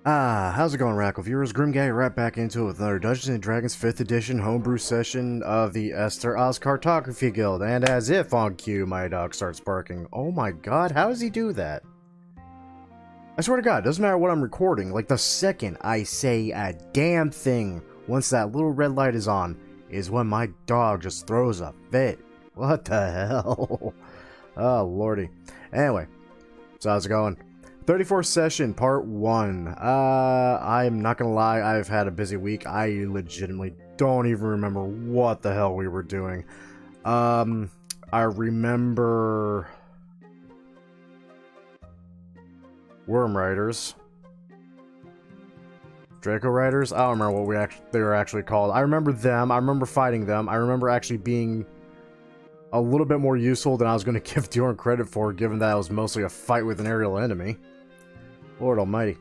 How's it going, Rackle viewers? Gaddy right back into it with another Dungeons & Dragons 5th edition homebrew session of the Esterisle Cartography Guild, and as if on cue, my dog starts barking. Oh my god, how does he do that? I swear to god, doesn't matter what I'm recording, like the second I say a damn thing, once that little red light is on, is when my dog just throws a fit. What the hell? Oh lordy. Anyway, so how's it going? 34th session, part 1. I'm not gonna lie, I've had a busy week. I legitimately don't even remember what the hell we were doing. I remember Worm Riders. Draco Riders? I don't remember what they were actually called. I remember them, I remember fighting them, I remember actually being a little bit more useful than I was going to give Diorn credit for, given that it was mostly a fight with an aerial enemy. Lord almighty.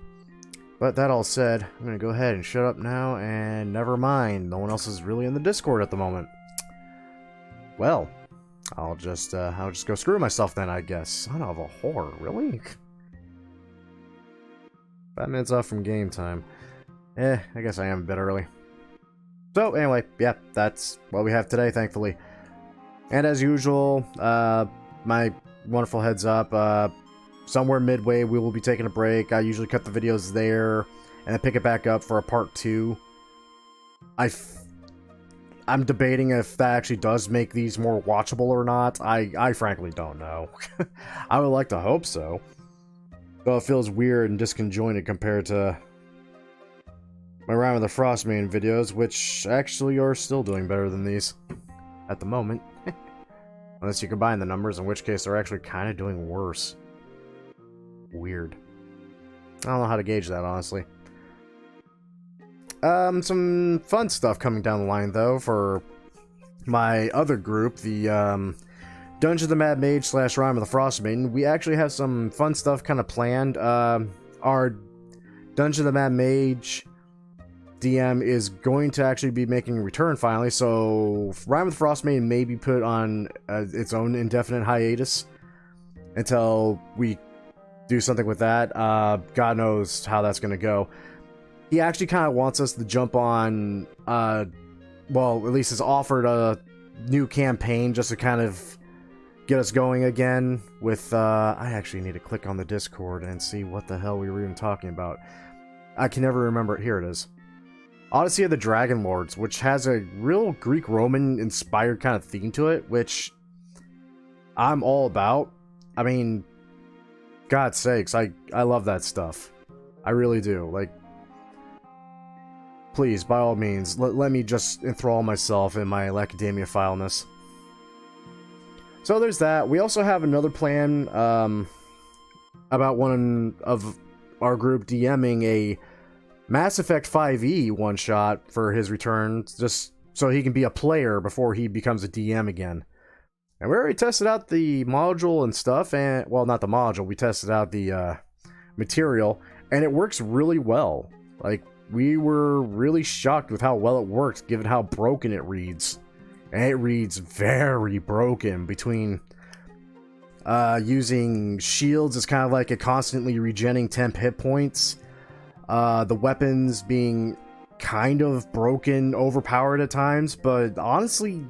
But that all said, I'm going to go ahead and shut up now, and never mind. No one else is really in the Discord at the moment. Well, I'll just go screw myself then, I guess. Son of a whore, really? 5 minutes off from game time. I guess I am a bit early. So, anyway, yeah, that's what we have today, thankfully. And as usual, my wonderful heads up, somewhere midway we will be taking a break. I usually cut the videos there and then pick it back up for a part 2. I'm debating if that actually does make these more watchable or not. I frankly don't know. I would like to hope so. Though it feels weird and disconjointed compared to my Rime of the Frostmaiden videos, which actually are still doing better than these at the moment. Unless you combine the numbers, in which case they're actually kind of doing worse. Weird. I don't know how to gauge that, honestly. Some fun stuff coming down the line, though, for my other group, the Dungeon of the Mad Mage / Rime of the Frostmaiden. We actually have some fun stuff kind of planned. Our Dungeon of the Mad Mage DM is going to actually be making a return finally, so Rime of the Frostmaiden may be put on its own indefinite hiatus until we do something with that. God knows how that's going to go. He actually kind of wants us to jump on, well, at least has offered a new campaign just to kind of get us going again with, I actually need to click on the Discord and see what the hell we were even talking about. I can never remember it. Here it is. Odyssey of the Dragon Lords, which has a real Greek-Roman inspired kind of theme to it, which I'm all about. I mean, God's sakes, I love that stuff. I really do. Like, please, by all means, let me just enthrall myself in my academia-phileness. So there's that. We also have another plan about one of our group DMing a Mass Effect 5E one-shot for his return, just so he can be a player before he becomes a DM again. And we already tested out the module and stuff, and, well, not the module, we tested out the material, and it works really well. Like, we were really shocked with how well it works, given how broken it reads. And it reads very broken, between using shields as kind of like a constantly regenerating temp hit points, the weapons being kind of broken, overpowered at times, but honestly,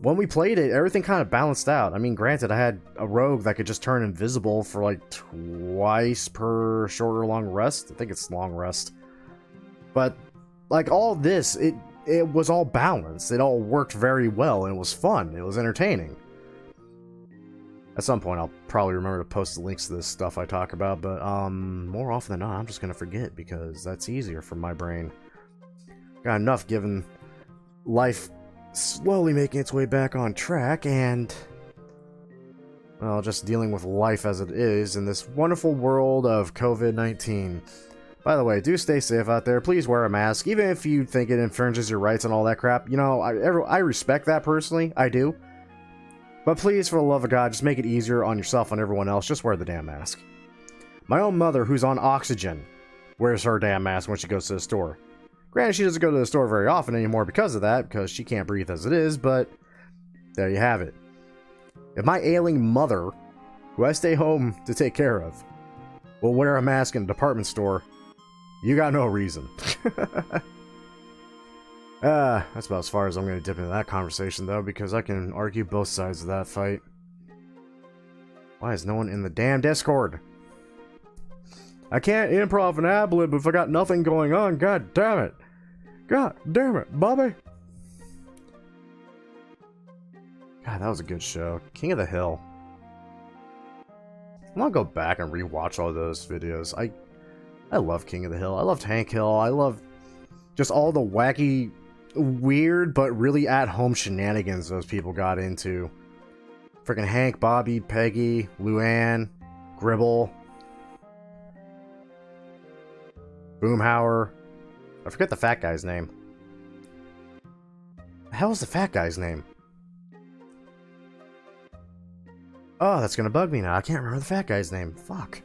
when we played it, everything kind of balanced out. I mean, granted, I had a rogue that could just turn invisible for like twice per short or long rest. I think it's long rest. But like all this, it was all balanced. It all worked very well, and it was fun. It was entertaining. At some point, I'll probably remember to post the links to this stuff I talk about, but more often than not, I'm just going to forget, because that's easier for my brain. Got enough given life slowly making its way back on track, and, well, just dealing with life as it is in this wonderful world of COVID-19. By the way, do stay safe out there. Please wear a mask, even if you think it infringes your rights and all that crap. You know, I respect that personally. I do. But please, for the love of God, just make it easier on yourself and everyone else. Just wear the damn mask. My own mother, who's on oxygen, wears her damn mask when she goes to the store. Granted, she doesn't go to the store very often anymore because of that, because she can't breathe as it is, but there you have it. If my ailing mother, who I stay home to take care of, will wear a mask in a department store, You got no reason. That's about as far as I'm going to dip into that conversation, though, because I can argue both sides of that fight. Why is no one in the damn Discord? I can't improv an ad-lib if I got nothing going on. God damn it. God damn it, Bobby. God, that was a good show. King of the Hill. I'm gonna go back and rewatch all those videos. I love King of the Hill. I loved Hank Hill. I love just all the wacky, weird, but really at-home shenanigans those people got into. Freaking Hank, Bobby, Peggy, Luann, Gribble, Boomhauer. I forget the fat guy's name. The hell is the fat guy's name? Oh, that's gonna bug me now. I can't remember the fat guy's name. Fuck.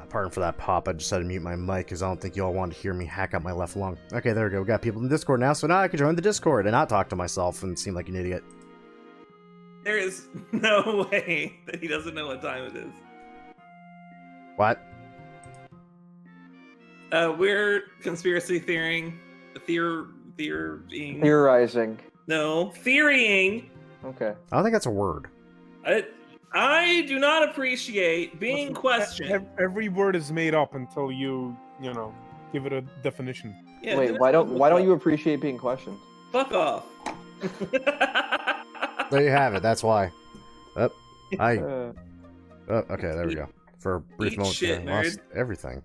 Pardon for that pop. I just had to mute my mic because I don't think y'all want to hear me hack out my left lung. Okay, there we go. We got people in the Discord now, so now I can join the Discord and not talk to myself and seem like an idiot. There is no way that he doesn't know what time it is. What? We're conspiracy theorizing. No, theorying. Okay. I don't think that's a word. I do not appreciate being questioned. Every word is made up until you know, give it a definition. Yeah, Wait, why don't you appreciate being questioned? Fuck off. There you have it. That's why. Oh, okay, there we go. For a brief moment, shit, I lost everything.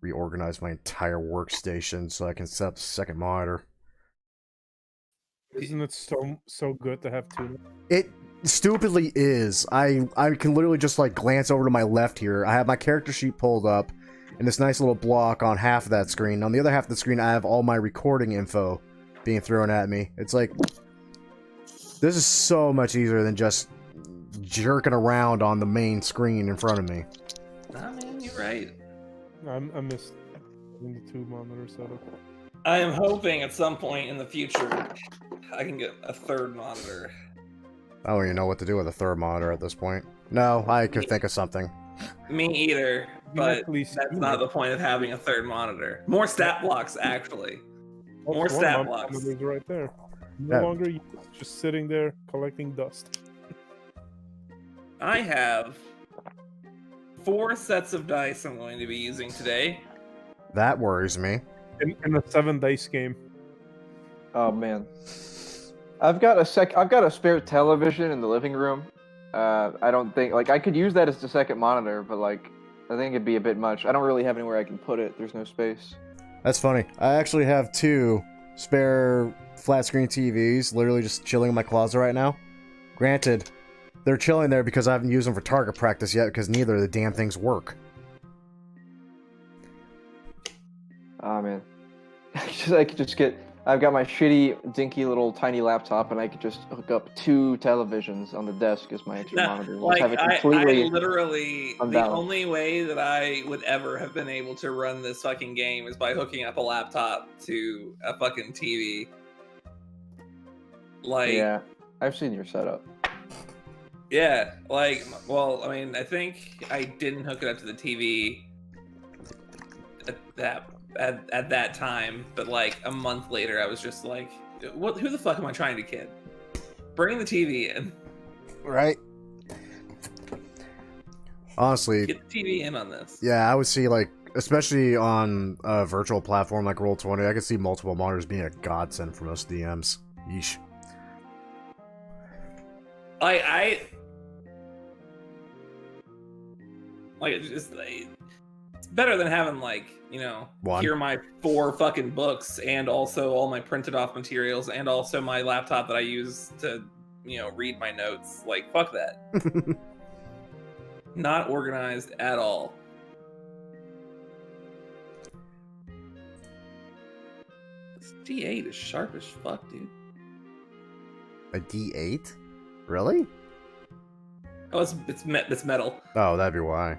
Reorganize my entire workstation so I can set up the second monitor. Isn't it so good to have two? It stupidly is. I can literally just like glance over to my left here. I have my character sheet pulled up in this nice little block on half of that screen. On the other half of the screen, I have all my recording info being thrown at me. It's like, this is so much easier than just jerking around on the main screen in front of me. Nah, man, you're right. I missed the two monitor setup. I am hoping at some point in the future I can get a third monitor. I don't even know what to do with a third monitor at this point. No, I could think of something. Me either, but that's not the point of having a third monitor. More stat blocks, actually. More stat blocks. Right there. No longer just sitting there collecting dust. I have 4 sets of dice I'm going to be using today. That worries me. In a 7 dice game. Oh man, I've got a spare television in the living room. I don't think I could use that as the second monitor, but I think it'd be a bit much. I don't really have anywhere I can put it. There's no space. That's funny. I actually have 2 spare flat screen TVs, literally just chilling in my closet right now. Granted, they're chilling there because I haven't used them for target practice yet because neither of the damn things work. Oh man, I could just get. I've got my shitty, dinky little tiny laptop, and I could just hook up 2 televisions on the desk as my extra monitor. And have it completely I literally, unbalanced. The only way that I would ever have been able to run this fucking game is by hooking up a laptop to a fucking TV. Yeah, I've seen your setup. Yeah, well, I mean, I think I didn't hook it up to the TV at that time, but a month later, I was just like, "What? Who the fuck am I trying to kid? Bring the TV in." Right. Honestly, get the TV in on this. Yeah, I would see especially on a virtual platform like Roll20, I could see multiple monitors being a godsend for most DMs. Yeesh. It's better than having here are my 4 fucking books and also all my printed off materials and also my laptop that I use to read my notes. Fuck that. Not organized at all. This D8 is sharp as fuck, dude. A D8? Really? Oh, it's metal. Oh, that'd be why.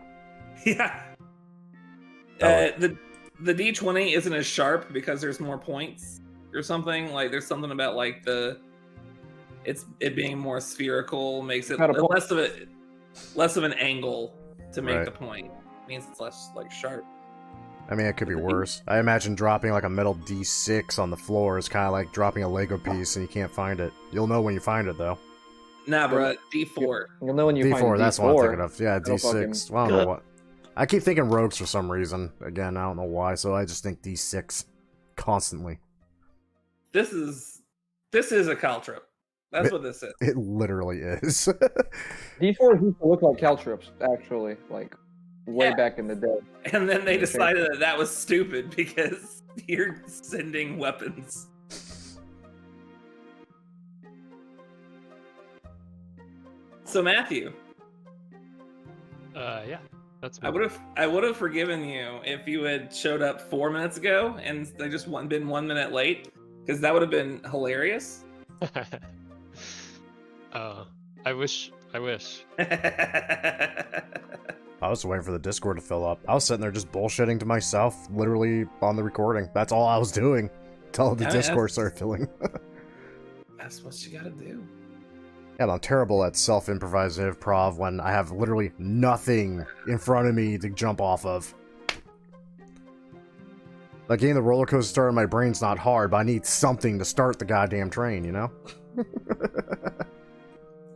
Yeah. The D20 isn't as sharp because there's more points or something. There's something about the it being more spherical makes it Got a point. less of an angle to make Right. the point. It means it's less like sharp. I mean, it could be worse. I imagine dropping like a metal D6 on the floor is kind of like dropping a Lego piece and you can't find it. You'll know when you find it, though. Nah, bro, D4. You'll know when you D4, find that's D4. what I'm thinking of. Yeah, It'll D6. Well, I don't know what. I keep thinking rogues for some reason. Again, I don't know why, so I just think D6 constantly. This is a caltrip. That's what this is. It literally is. D4 used to look like caltrips, actually, like way back in the day. And then they decided that that was stupid because you're sending weapons. So Matthew, Yeah, that's. I would have forgiven you if you had showed up 4 minutes ago and they just been 1 minute late, because that would have been hilarious. I wish. I was waiting for the Discord to fill up. I was sitting there just bullshitting to myself, literally on the recording. That's all I was doing until the Discord started filling. That's what you gotta do. Yeah, I'm terrible at self-improvisative prov when I have literally nothing in front of me to jump off of. Like, getting the roller coaster started in my brain's not hard, but I need something to start the goddamn train, you know?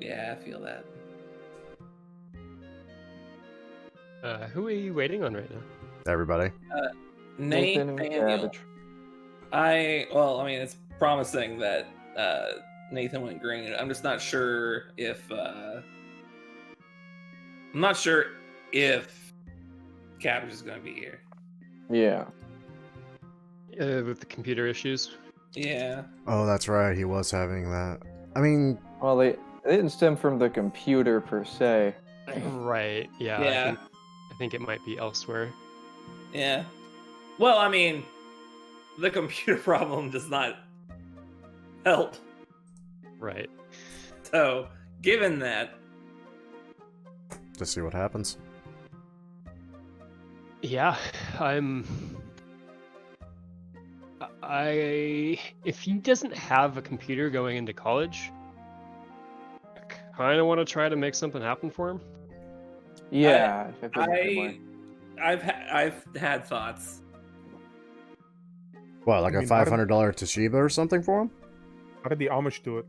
Yeah, I feel that. Who are you waiting on right now? Everybody. Nathan and Nathaniel. Cabbage. I mean, it's promising that Nathan went green. I'm just not sure if Cabbage is going to be here. Yeah. With the computer issues. Yeah. Oh, that's right, he was having that. I mean... Well, they didn't stem from the computer per se. Right. Yeah. Yeah. I think it might be elsewhere. Yeah. Well, I mean, the computer problem does not help. Right. So, given that, Just see what happens. Yeah, if he doesn't have a computer going into college, I kind of want to try to make something happen for him. Yeah. I feel the same way. I've had thoughts. What, like I a mean, $500 Toshiba or something for him? How did the Amish do it?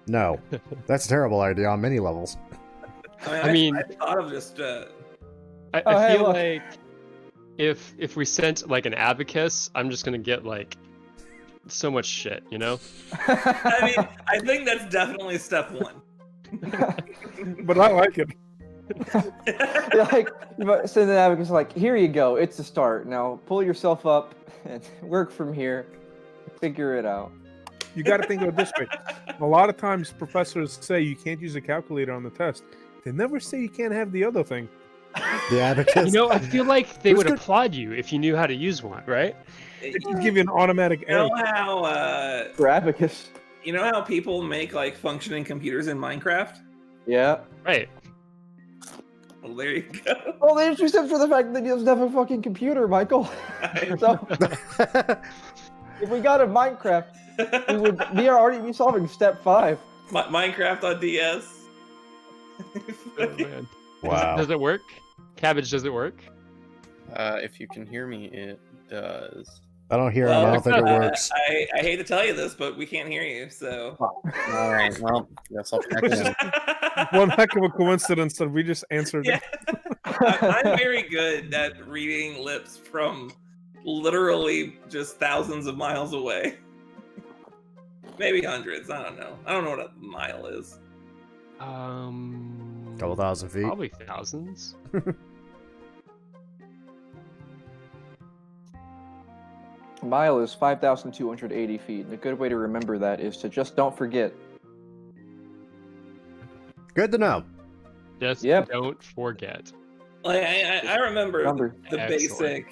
No. That's a terrible idea on many levels. I mean, I thought of just I hey, feel look. like if we sent like an abacus, I'm just gonna get like so much shit, you know? I mean, I think that's definitely step one. But I like it. You're like, you send an advocate like, here you go, it's a start. Now pull yourself up and work from here. Figure it out. You got to think of it this way. A lot of times professors say you can't use a calculator on the test. They never say you can't have the other thing. The abacus. You know, I feel like they Who's would good? applaud you if you knew how to use one, right? It can give you an automatic You know A. how For abacus. you know how people make like functioning computers in Minecraft? Yeah. Right. Well, there you go. Well, they just accept for the fact that he doesn't have a fucking computer, Michael. So, if we got a Minecraft, we would already be solving step 5. Minecraft on DS. Oh, man. Wow. Does it work? Cabbage, does it work? If you can hear me, it does. I don't hear him. I don't think it works. I hate to tell you this, but we can't hear you. So All right, well, guess I'll check it out. One heck of a coincidence that we just answered. Yeah. I'm very good at reading lips from literally just thousands of miles away. Maybe hundreds. I don't know. I don't know what a mile is. Couple thousand feet. Probably thousands. A mile is 5,280 feet. And a good way to remember that is to just don't forget. Good to know. Just Yep. don't forget. Like I remember Number. the Excellent.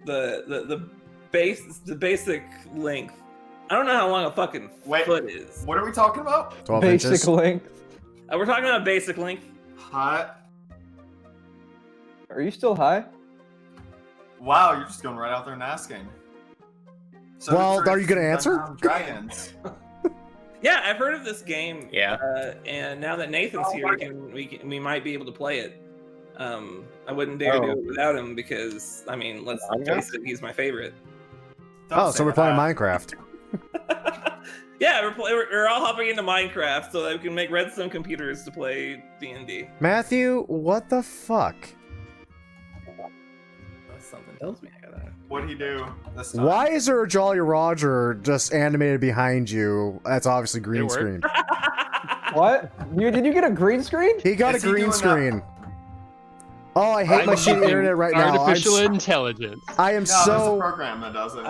basic basic length. I don't know how long a fucking Wait. foot is. What are we talking about? 12 Basic inches. length. We're talking about basic length. Hot. Are you still high? Wow, you're just going right out there and asking. So Well, for are you gonna instance, answer? I'm Dragons. Yeah, I've heard of this game. Yeah. And now that Nathan's here, we might be able to play it. I wouldn't dare do it without him because, I mean, let's face it, he's my favorite. So we're playing Minecraft. Yeah, we're all hopping into Minecraft so that we can make redstone computers to play D&D. Matthew, what the fuck? Something tells me I gotta... What'd he do this time? Why is there a Jolly Roger just animated behind you? That's obviously green screen. What? Did you get a green screen? He got a green screen. Oh, I hate my shitty internet right now. Artificial intelligence. I am there's a program that does it.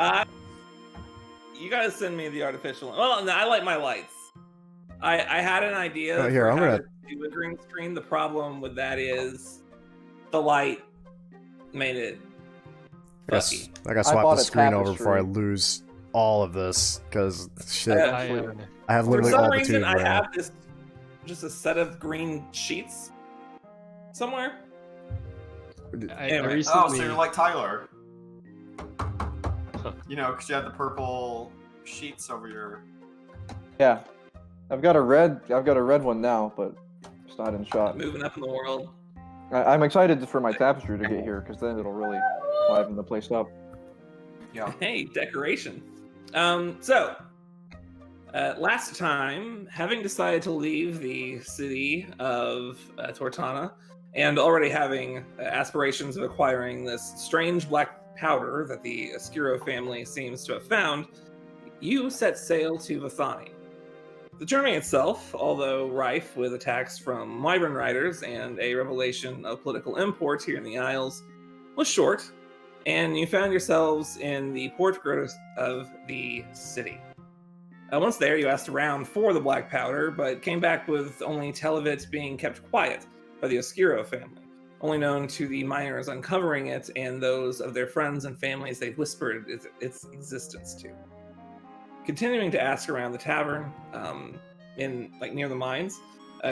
You gotta send me the artificial. Well, no, I like my lights. I had an idea here, I'm gonna to do a green screen. The problem with that is the light made it fucky. I gotta swap the screen over before I lose all of this because shit. I have literally all the tubes. For some reason, I have just a set of green sheets somewhere. Anyway. Oh, so you're like Tyler. You know, because you have the purple sheets over your. Yeah, I've got a red one now, but it's not in shot. Moving up in the world. I'm excited for my tapestry to get here because then it'll really liven the place up. Yeah. Hey, decoration. Last time, having decided to leave the city of Tortana, and already having aspirations of acquiring this strange black powder that the Esterisle family seems to have found, you set sail to Vithani. The journey itself, although rife with attacks from wyvern riders and a revelation of political import here in the Isles, was short, and you found yourselves in the portico of the city. Once there, you asked around for the black powder, but came back with only tell of it being kept quiet by the Esterisle family, only known to the miners uncovering it and those of their friends and families they whispered its existence to. Continuing to ask around the tavern, near the mines,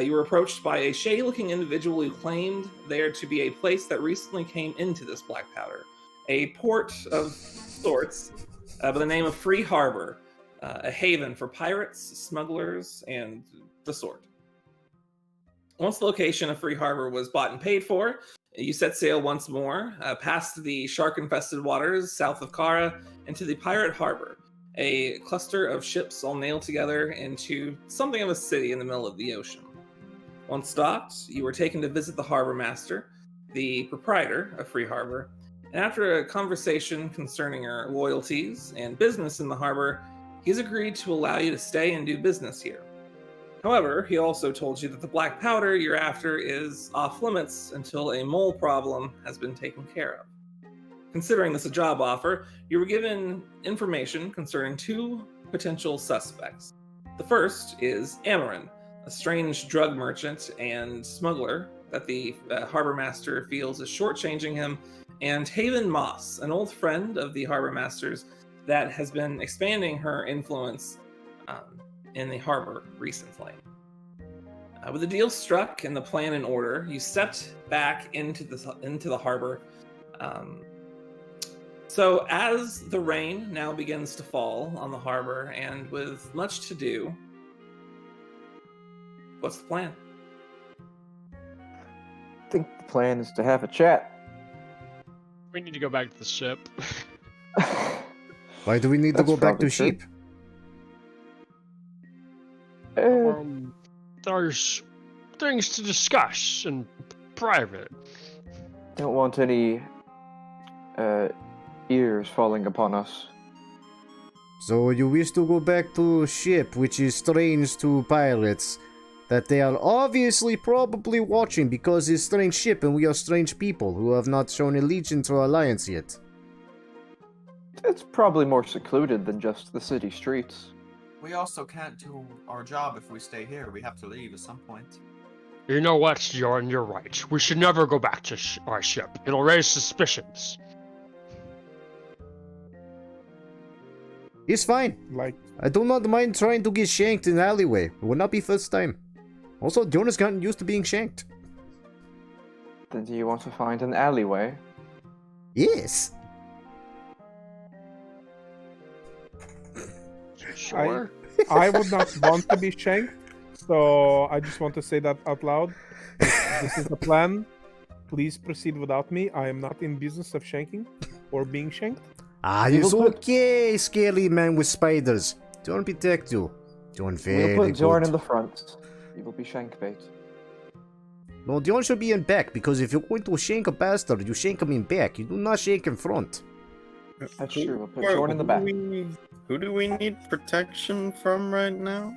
you were approached by a shady-looking individual who claimed there to be a place that recently came into this black powder, a port of sorts by the name of Free Harbor, a haven for pirates, smugglers, and the sort. Once the location of Free Harbor was bought and paid for, you set sail once more, past the shark-infested waters south of Kara, into the Pirate Harbor, a cluster of ships all nailed together into something of a city in the middle of the ocean. Once stopped, you were taken to visit the Harbormaster, the proprietor of Free Harbor, and after a conversation concerning your loyalties and business in the harbor, he's agreed to allow you to stay and do business here. However, he also told you that the black powder you're after is off limits until a mole problem has been taken care of. Considering this a job offer, you were given information concerning two potential suspects. The first is Amarin, a strange drug merchant and smuggler that the Harbormaster feels is shortchanging him, and Haven Moss, an old friend of the Harbormaster's that has been expanding her influence in the harbor recently. With the deal struck and the plan in order, you stepped back into the harbor. So as the rain now begins to fall on the harbor, and with much to do, what's the plan? I think the plan is to have a chat. We need to go back to the ship. Why do we need to go back to ship? There's things to discuss in private. Don't want any ears falling upon us. So you wish to go back to ship, which is strange to pirates, that they are obviously probably watching because it's strange ship and we are strange people who have not shown allegiance or alliance yet. It's probably more secluded than just the city streets. We also can't do our job if we stay here. We have to leave at some point. You know what, you're right. We should never go back to our ship. It'll raise suspicions. It's fine. I do not mind trying to get shanked in the alleyway. It will not be first time. Also, Jonas gotten used to being shanked. Then do you want to find an alleyway? Yes. Sure. I would not want to be shanked, so I just want to say that out loud. If this is the plan. Please proceed without me. I am not in business of shanking or being shanked. Ah, it's okay, scaly man with spiders. Don't protect you. Doing very We'll put Zorn good. in the front. He will be shank bait. No, Dion should be in back, because if you're going to shank a bastard, you shank him in back. You do not shank in front. That's true. We'll put Zorn in the back. Who do we need protection from right now?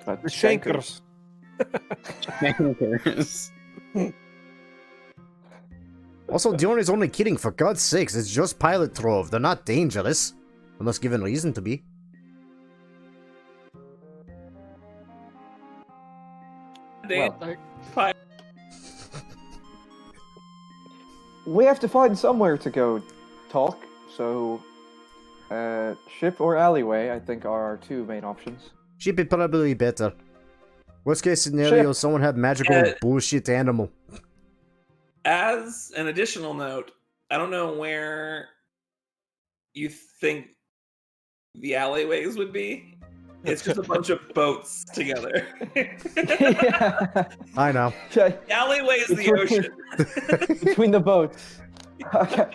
But The shankers. Shankers. Also, Dion is only kidding, for God's sakes. It's just pilot trove. They're not dangerous. Unless given reason to be. Well, Fine. we have to find somewhere to go talk, so ship or alleyway, I think, are our two main options. Ship is probably better. Worst case scenario, Ship. someone had magical bullshit animal. As an additional note, I don't know where you think the alleyways would be. It's just a bunch of boats together. Yeah. I know. The alleyway is the ocean. Between the boats. Okay.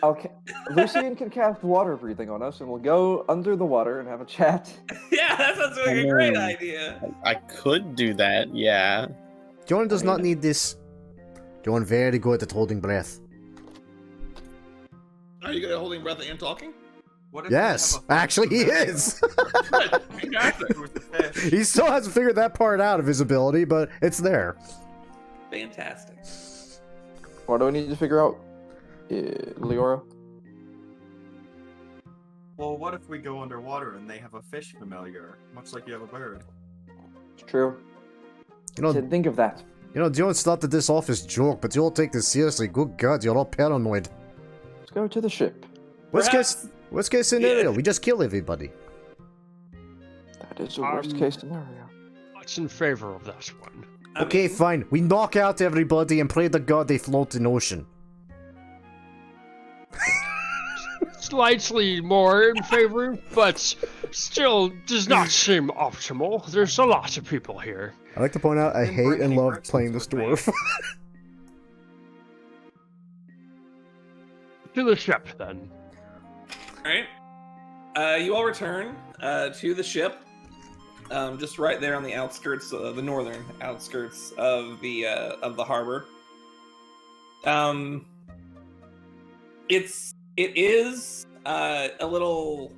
Okay. Lucian can cast water breathing on us, and we'll go under the water and have a chat. Yeah, that sounds like a great idea. I could do that, yeah. Dion does not need this. Dion very good at holding breath. Are you good at holding breath and talking? What if Yes, we have a fight actually he scenario? is. Fantastic. Who's the fish? He still hasn't figured that part out of his ability, but it's there. Fantastic. What do I need to figure out? Leora? Well, what if we go underwater and they have a fish familiar, much like you have a bird? It's true. You know, Didn't think of that. Dion started this off as joke, but you all take this seriously. Good God, you're all paranoid. Let's go to the ship. Worst case scenario, we just kill everybody. That is the worst case scenario. Much in favor of that one. Okay, fine. We knock out everybody and pray to God they float in ocean. Slightly more in favor, but still does not seem optimal. There's a lot of people here. I like to point out I Didn't hate bring and any love merchants playing this with me. dwarf. To the ship, then. Alright. You all return to the ship. Just right there on the outskirts, the northern outskirts of the harbor. It is a little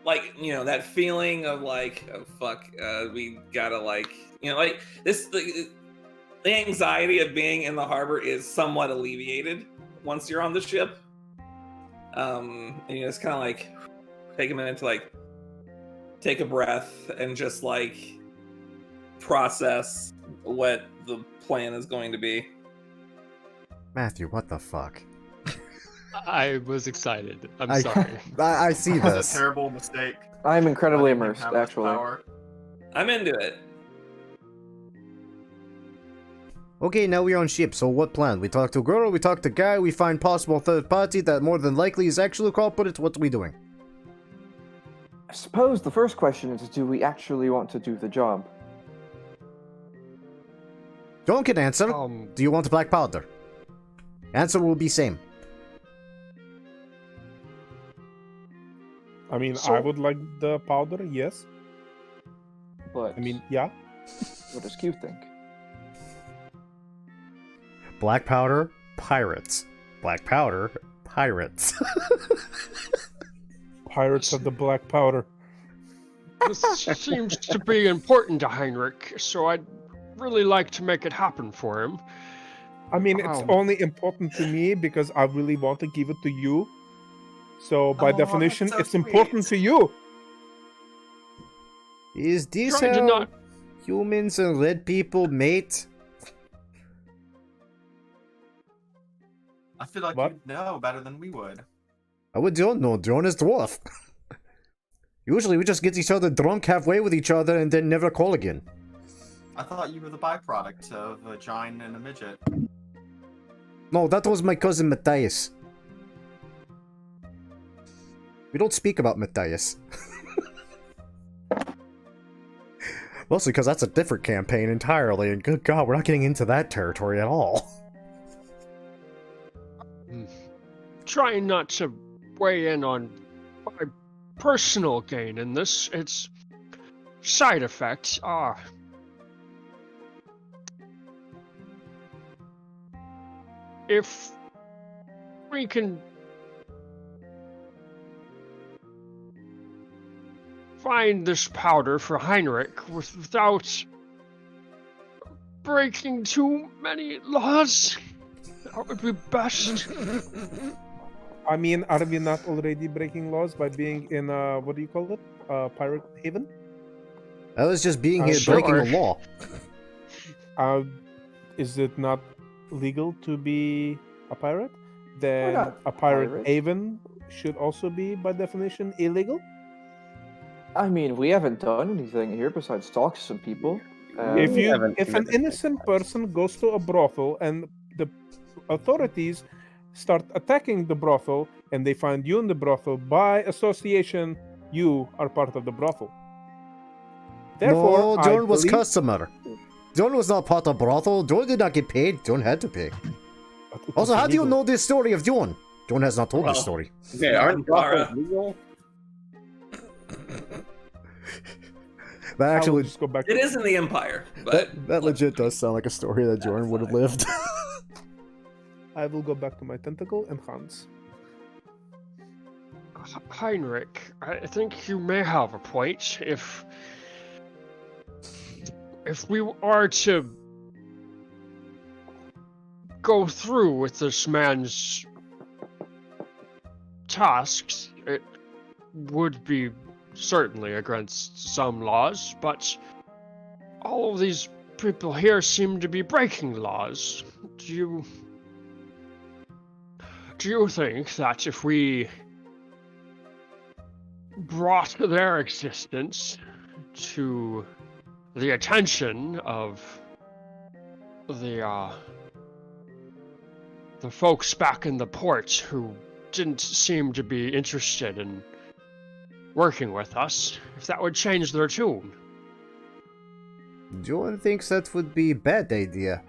like, you know, that feeling of like, oh fuck, we gotta like, you know, like this the anxiety of being in the harbor is somewhat alleviated once you're on the ship. And you just kind of like take a minute to like take a breath and just like process what the plan is going to be. Matthew, what the fuck? I was excited. I'm sorry. I see That was this. a terrible mistake. I'm incredibly Letting him immersed, have this actually. power. I'm into it. Okay, now we're on ship, so what plan? We talk to girl, we talk to guy, we find possible third party that more than likely is actually culprit. What are we doing? I suppose the first question is, do we actually want to do the job? John can answer. Do you want black powder? Answer will be same. I mean, So- I would like the powder, yes. But I mean, yeah. what does Q think? Black powder, pirates. Black powder, pirates. Pirates of the Black Powder. This seems to be important to Heinrich, so I'd really like to make it happen for him. I mean, it's only important to me because I really want to give it to you. So, by Oh, definition, that's so it's important sweet. to you. Is this Trying to how not- humans and red people mate? I feel like What? you'd know better than we would. We don't know. Drone is dwarf. Usually we just get each other drunk halfway with each other and then never call again. I thought you were the byproduct of a giant and a midget. No, that was my cousin Matthias. We don't speak about Matthias. Mostly because that's a different campaign entirely, and good God, we're not getting into that territory at all. Trying not to weigh in on my personal gain in this. Its side effects are if we can find this powder for Heinrich without breaking too many laws, that would be best. I mean, are we not already breaking laws by being in what do you call it? Pirate haven? That was just being here Sure. breaking the law. Is it not legal to be a pirate? Then not a pirate pirates. haven should also be, by definition, illegal? I mean, we haven't done anything here besides talk to some people. If an innocent person goes to a brothel and the authorities start attacking the brothel and they find you in the brothel, by association, you are part of the brothel. Therefore, No, John was believe- customer. John was not part of brothel. John did not get paid. John had to pay. But it Also, was how do you illegal. know this story of John? John has not told this Well. story. Okay, aren't brothels legal? That I will actually, just go back. It is in the Empire, but that legit does sound like a story that Jordan would have lived. I will go back to my tentacle and Hans. Heinrich, I think you may have a point. If we are to go through with this man's tasks, it would be certainly against some laws, but all of these people here seem to be breaking laws. Do you think that if we brought their existence to the attention of the folks back in the port who didn't seem to be interested in working with us, if that would change their tune? John thinks that would be a bad idea.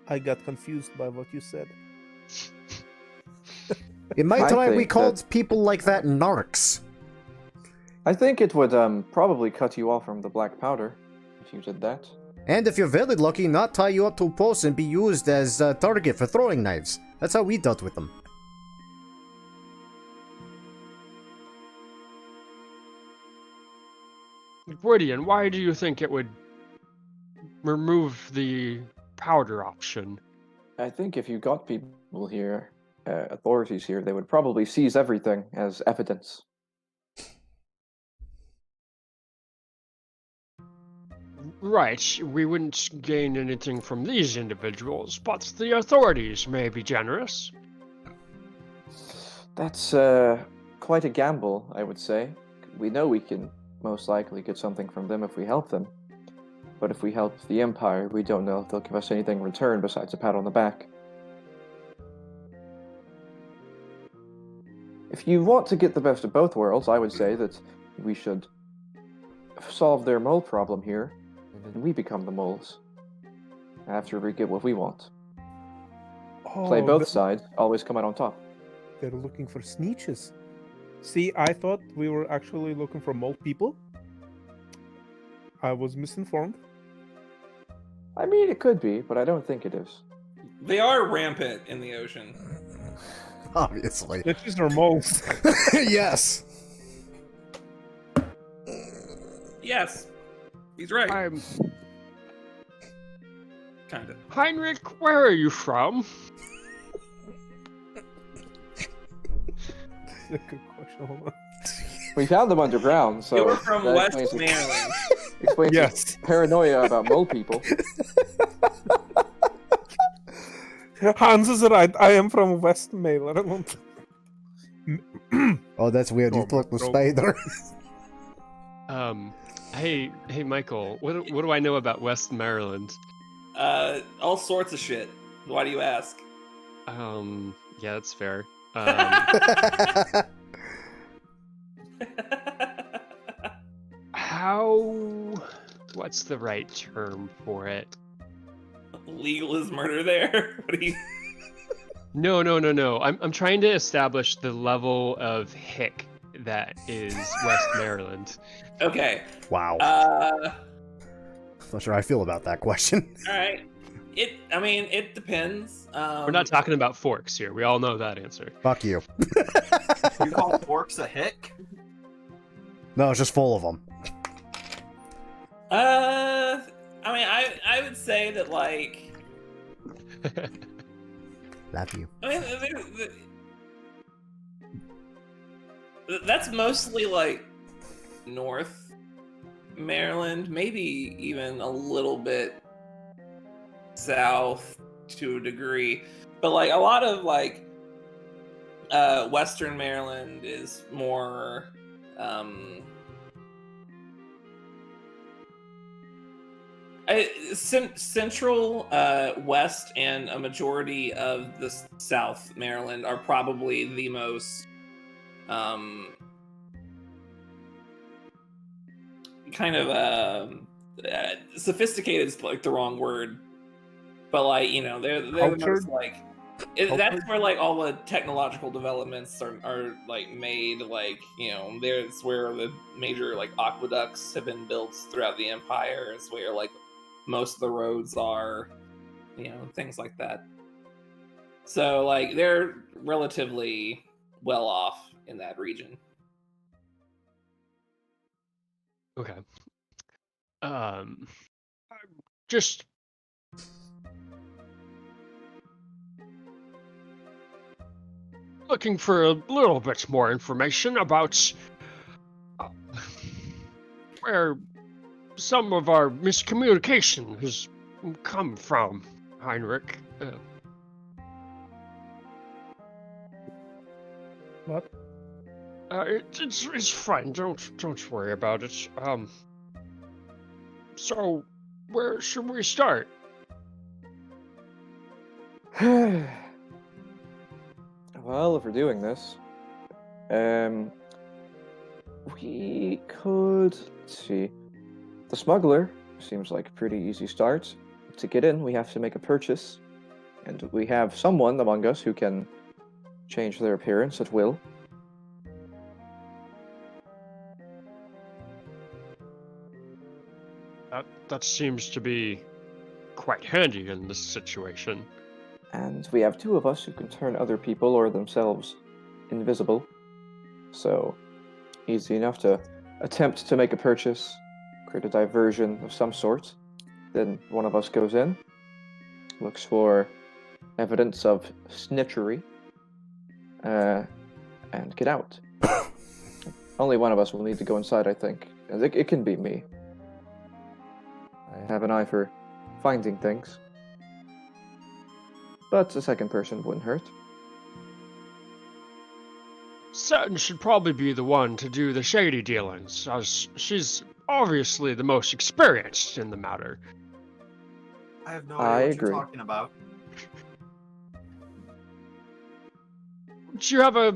I got confused by what you said. In my I time, we think called people like that narcs. I think it would probably cut you off from the black powder if you did that. And if you're very lucky, not tie you up to a post and be used as a target for throwing knives. That's how we dealt with them. Gwydion, why do you think it would remove the powder option? I think if you got people here, authorities here, they would probably seize everything as evidence. Right, we wouldn't gain anything from these individuals, but the authorities may be generous. That's quite a gamble, I would say. We know we can most likely get something from them if we help them. But if we help the Empire, we don't know if they'll give us anything in return besides a pat on the back. If you want to get the best of both worlds, I would say that we should solve their mole problem here, and we become the moles. After we get what we want. Play both sides, always come out on top. They're looking for sneeches. See, I thought we were actually looking for mole people. I was misinformed. I mean, it could be, but I don't think it is. they are rampant in the ocean. Obviously. Snitches are moles. Yes. Yes, he's right. I'm Kind of. Heinrich, where are you from? That's a good question. Hold on. We found them underground, so You were from that West explains- Maryland. explains Yes. his paranoia about mole people. Hans is right. I am from West Maryland. Oh, that's weird. You Oh, talk with bro. Spider. Hey, Michael, what do I know about West Maryland? All sorts of shit. Why do you ask? Yeah, that's fair. What's the right term for it? Legal is murder there? What do you... No. I'm trying to establish the level of hick that is West Maryland. Okay. Wow. Not sure how I feel about that question. All right. It depends. We're not talking about forks here. We all know that answer. Fuck you. You call forks a hick? No, it's just full of them. I would say that, like... Love you. I mean, that's mostly, like, North Maryland, maybe even a little bit south to a degree. But, like, a lot of, like, Western Maryland is more... Central, West, and a majority of the South Maryland are probably the most kind of sophisticated is like the wrong word, but like, you know, they're the most like that's where like all the technological developments are like made. Like, you know, there's where the major like aqueducts have been built throughout the empire. It's where like most of the roads are, you know, things like that. So like they're relatively well off in that region. Okay. Just looking for a little bit more information about where some of our miscommunication has come from, Heinrich. What? It's fine. Don't worry about it. So, where should we start? Well, if we're doing this, we could, let's see. The smuggler seems like a pretty easy start. To get in, we have to make a purchase, and we have someone among us who can change their appearance at will. That seems to be quite handy in this situation. And we have two of us who can turn other people or themselves invisible. So, easy enough to attempt to make a purchase, create a diversion of some sort. Then one of us goes in, looks for evidence of snitchery, and get out. Only one of us will need to go inside, I think. It can be me. I have an eye for finding things. But a second person wouldn't hurt. Satin should probably be the one to do the shady dealings, as she's obviously the most experienced in the matter. I have no idea what agree. you're talking about. Do you have a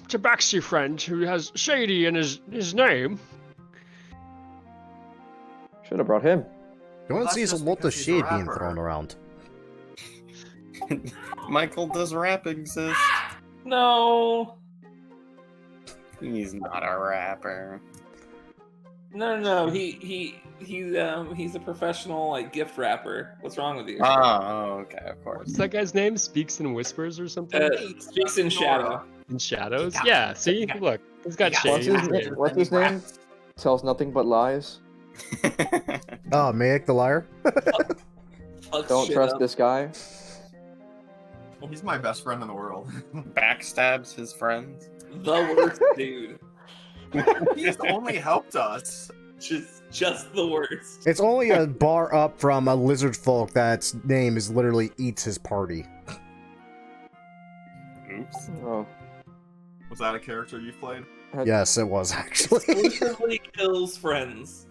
tabaxi friend who has shady in his name? Should have brought him. You want to That's see a just lot of because he's a shade being rapper. thrown around. Michael, does rap exist? No. He's not a rapper. No. He's a professional like gift rapper. What's wrong with you? Oh, okay, of course. What's that guy's name? Speaks in whispers or something? Speaks in shadow. In shadows? Yeah, see? Look, he's got What's shade. what's his name? Tells nothing but lies. Oh, Mayek the liar? Fuck Don't shit trust up. this guy. He's my best friend in the world. Backstabs his friends. The worst dude. He's only helped us. Just the worst. It's only a bar up from a lizard folk that's name is literally eats his party. Oops. Oh. Was that a character you played? Yes, it was actually. Exclusively kills friends.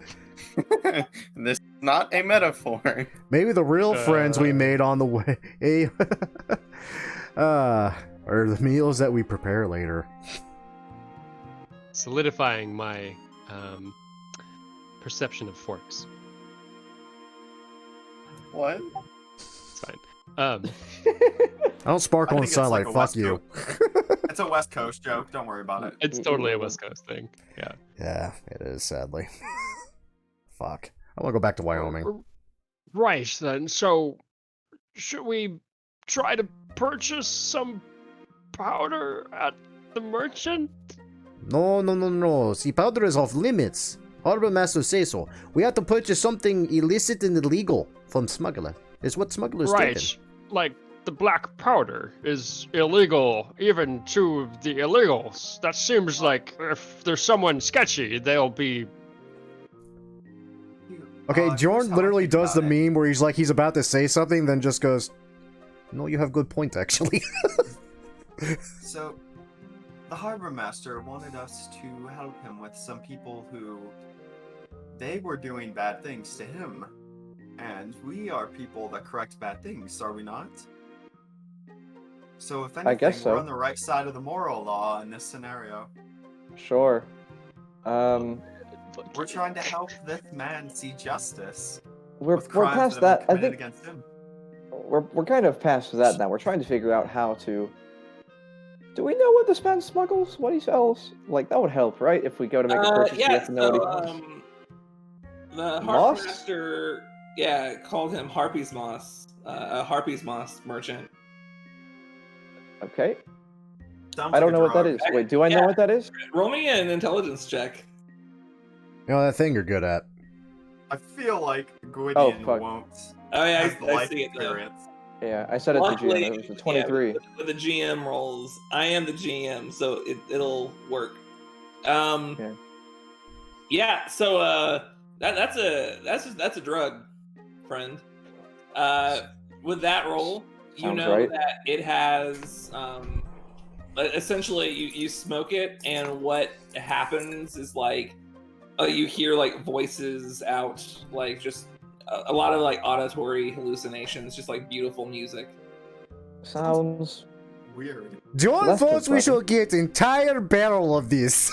This is not a metaphor. Maybe the real friends we made on the way are the meals that we prepare later. Solidifying my perception of forks. What? It's fine. I don't sparkle I in think it's like sunlight. a Fuck West you. It's a West Coast joke. Don't worry about it. It's totally a West Coast thing. Yeah. Yeah, it is, sadly. Fuck. I want to go back to Wyoming. Right then. So, should we try to purchase some powder at the merchant? No. See, powder is off limits. Harbormaster says so. We have to purchase something illicit and illegal from smuggler. It's what smugglers Right. taken. Like the black powder is illegal even to the illegals. That seems like if there's someone sketchy, they'll be. Okay, Here's Jorn how I literally think does the about it. meme where he's about to say something, then just goes, "No, you have good point, actually." So, the Harbormaster wanted us to help him with some people who they were doing bad things to him. And we are people that correct bad things, are we not? So if anything, guess so. we're on the right side of the moral law in this scenario. Sure. We're trying to help this man see justice. We're with crimes past that have that. been I committed think against him. we're kind of past that now. We're trying to figure out how to. Do we know what this man smuggles? What he sells? Like that would help, right? If we go to make a purchase, we Yeah, have to know what he so, sells. the Moss? Harpmaster, called him Harpy's Moss, a Harpy's Moss merchant. Okay. Sounds I don't like a know what that drug. is. Wait, do I know Yeah. what that is? Roll me an intelligence check. You know that thing you're good at. I feel like Gwydion fuck. won't Oh yeah, have the I life see it though. experience. Yeah, I said it to Luckily, GM. It was a 23. Yeah, with the GM rolls, I am the GM, so it'll work. Okay. Yeah. So that's a drug, friend. With that roll, you Sounds know right. that it has essentially you smoke it, and what happens is like you hear like voices out, like just a lot of like auditory hallucinations, just like beautiful music. Sounds. Weird. John Less thought we than should get entire barrel of this.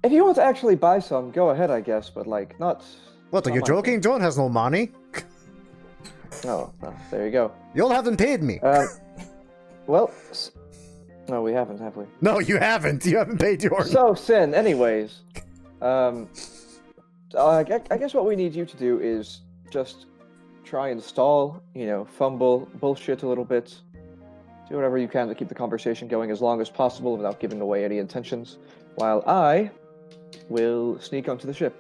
If you want to actually buy some, go ahead, I guess. But like, not. What, are not you my joking? thing. John has no money. Oh, well, there you go. You all haven't paid me. Well, no, we haven't, have we? No, you haven't. You haven't paid yours. So, Sin, anyways, I guess what we need you to do is just try and stall, fumble, bullshit a little bit. Do whatever you can to keep the conversation going as long as possible without giving away any intentions, while I will sneak onto the ship.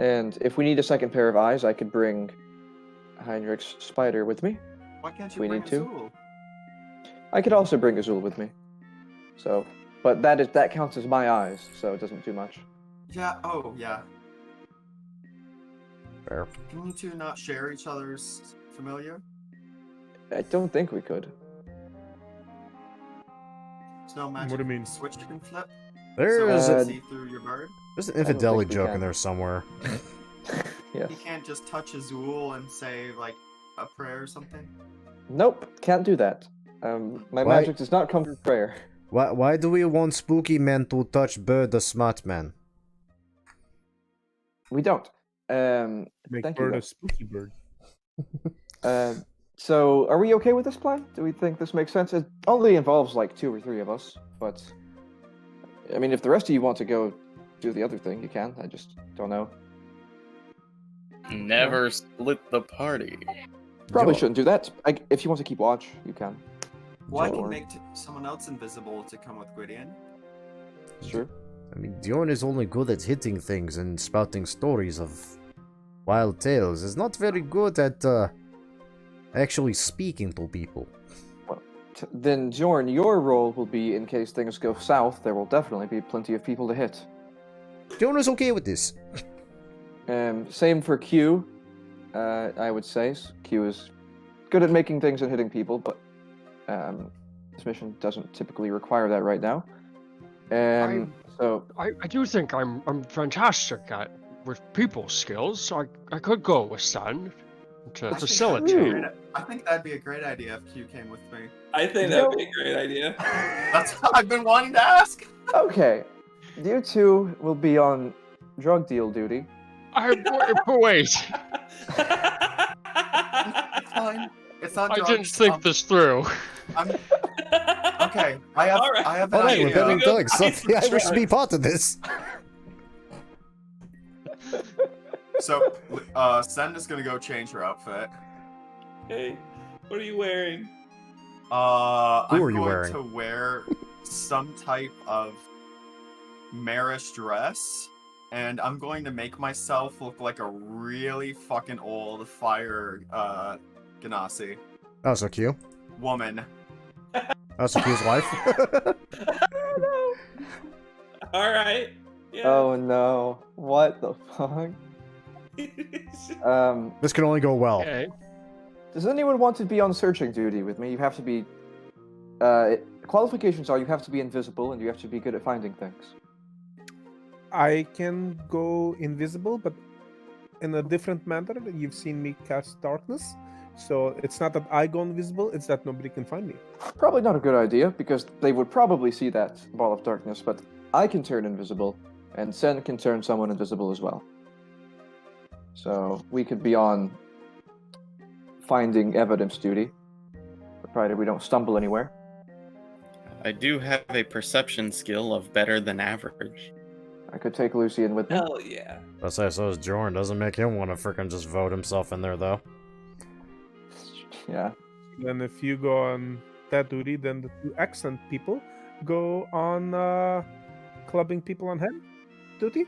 And if we need a second pair of eyes, I could bring Heinrich's spider with me. Why can't you We bring need to. Azul? I could also bring Azul with me. So, but that counts as my eyes, so it doesn't do much. Yeah, oh, yeah. Fair. Can you two not share each other's familiar? I don't think we could. There's no magic What do you mean? switch you can flip? There's so Uh, you can see through your bird? an don't infidelity think we joke can. in there somewhere. Yes. You can't just touch Azul and say, like, a prayer or something? Nope, can't do that. My Why- magic does not come through prayer. Why do we want spooky men to touch bird the smart man? We don't. Make Thank you, bird a guys. spooky bird. So, are we okay with this plan? Do we think this makes sense? It only involves like 2 or 3 of us, but I mean, if the rest of you want to go do the other thing, you can. I just don't know. Never split the party. Probably Yo. shouldn't do that. If you want to keep watch, you can. Well, I Sure. can make someone else invisible to come with Gwydion. Sure. I mean, Dion is only good at hitting things and spouting stories of wild tales. Is not very good at actually speaking to people. Then, Jorn, your role will be in case things go south. There will definitely be plenty of people to hit. Dion is okay with this. Same for Q. I would say Q is good at making things and hitting people, but this mission doesn't typically require that right now. So I do think I'm fantastic at with people skills, so I could go with Sun to That's facilitate. I think that'd be a great idea if Q came with me. I think that would be a great idea. That's what I've been wanting to ask. Okay, you two will be on drug deal duty. Wait. It's fine. It's not I drugs. didn't think this through. Okay, I have All right. I have All an right, we're idea. betting go drugs. buy some Yeah, I wish to be drugs. part of this. So, Sen is gonna go change her outfit. Hey, what are you wearing? Who are I'm you going wearing? to wear some type of marish dress, and I'm going to make myself look like a really fucking old fire ganassi Oh, so Q. woman. Oh, so Q's wife. All right. Yeah. Oh no! What the fuck? This can only go well. Okay. Does anyone want to be on searching duty with me? You have to be. Qualifications are you have to be invisible and you have to be good at finding things. I can go invisible, but in a different manner. You've seen me cast darkness, so it's not that I go invisible; it's that nobody can find me. Probably not a good idea because they would probably see that ball of darkness. But I can turn invisible, and Sen can turn someone invisible as well. So we could be on finding evidence duty, provided we don't stumble anywhere. I do have a perception skill of better than average. I could take Lucian with me. Hell yeah. Let's say so is Jordan. Doesn't make him want to frickin' just vote himself in there, though. Yeah. Then if you go on that duty, then the two accent people go on clubbing people on head duty.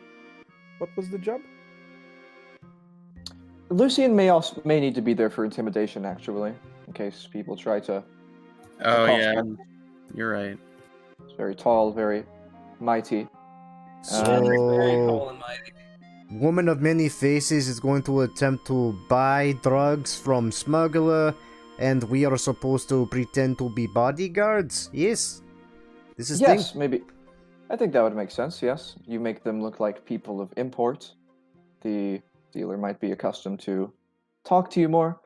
What was the job? Lucian may need to be there for intimidation, actually, in case people try to. Oh accost yeah, him. you're right. He's very tall, very mighty. Very So, tall and mighty. woman of many faces is going to attempt to buy drugs from smuggler, and we are supposed to pretend to be bodyguards. Yes, this is Yes, thing. maybe. I think that would make sense. Yes, you make them look like people of import. The dealer might be accustomed to talk to you more.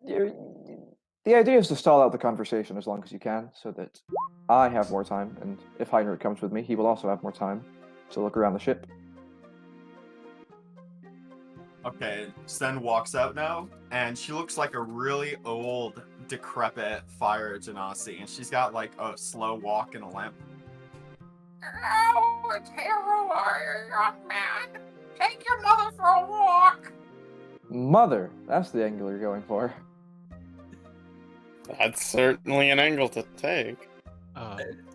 The idea is to stall out the conversation as long as you can, so that I have more time, and if Heinrich comes with me, he will also have more time to look around the ship. Okay, Sen walks out now, and she looks like a really old, decrepit fire genasi, and she's got like a slow walk and a limp. Oh, it's Harold, young man. Take your mother for a walk. Mother, that's the angle you're going for. That's certainly an angle to take.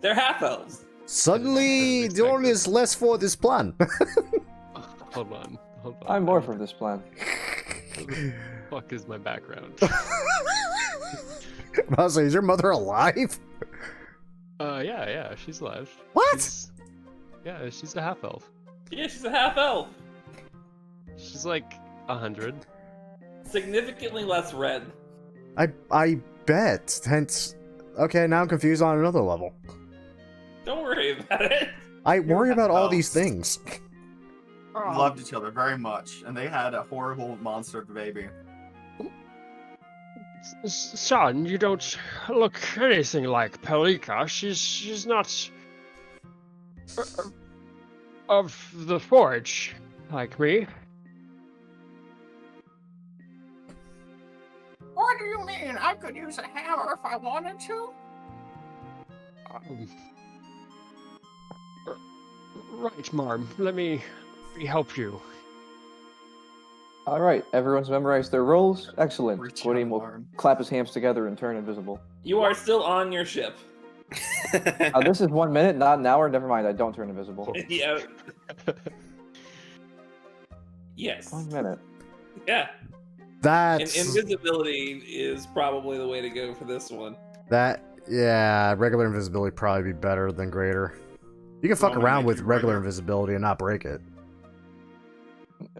They're half elves. Suddenly, Jordan is less for this plan. Hold on. I'm more for this plan. What the fuck is my background? I was like, is your mother alive? Yeah, she's alive. What? She's a half elf. Yeah, she's a half elf. She's like 100. Significantly less red. I bet. Hence, okay, now I'm confused on another level. Don't worry about it. I worry about all elves. these things. Loved each other very much, and they had a horrible monster of a baby. Son, you don't look anything like Pelika. She's not of the forge like me. What do you mean? I could use a hammer if I wanted to. Right, Marm. Let me help you. All right, everyone's memorized their roles. Excellent. Reach Gwydion out will arm. clap his hands together and turn invisible. You are still on your ship. This is 1 minute, not an hour. Never mind, I don't turn invisible. Yeah. Yes. 1 minute. Yeah. That's Invisibility is probably the way to go for this one. yeah, regular invisibility would probably be better than greater. You can fuck Well, around maybe with regular regular. invisibility and not break it.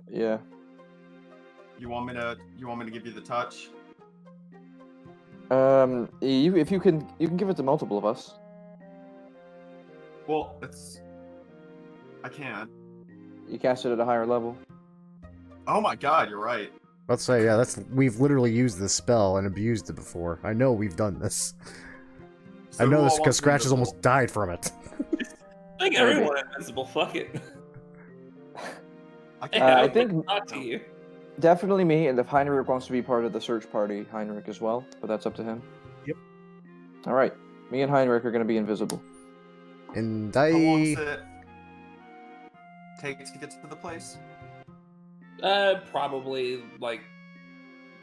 Yeah. You want me to give you the touch? If you can give it to multiple of us. Well, I can. You cast it at a higher level. Oh my god, you're right. Let's say, yeah, we've literally used this spell and abused it before. I know we've done this. So I know who this all because wants Scratch has invisible? almost died from it. think everyone invincible. Fuck it. I think not to you. Definitely me, and if Heinrich wants to be part of the search party, Heinrich as well, but that's up to him. Yep. All right, me and Heinrich are going to be invisible. And How long does it take to get to the place? Probably like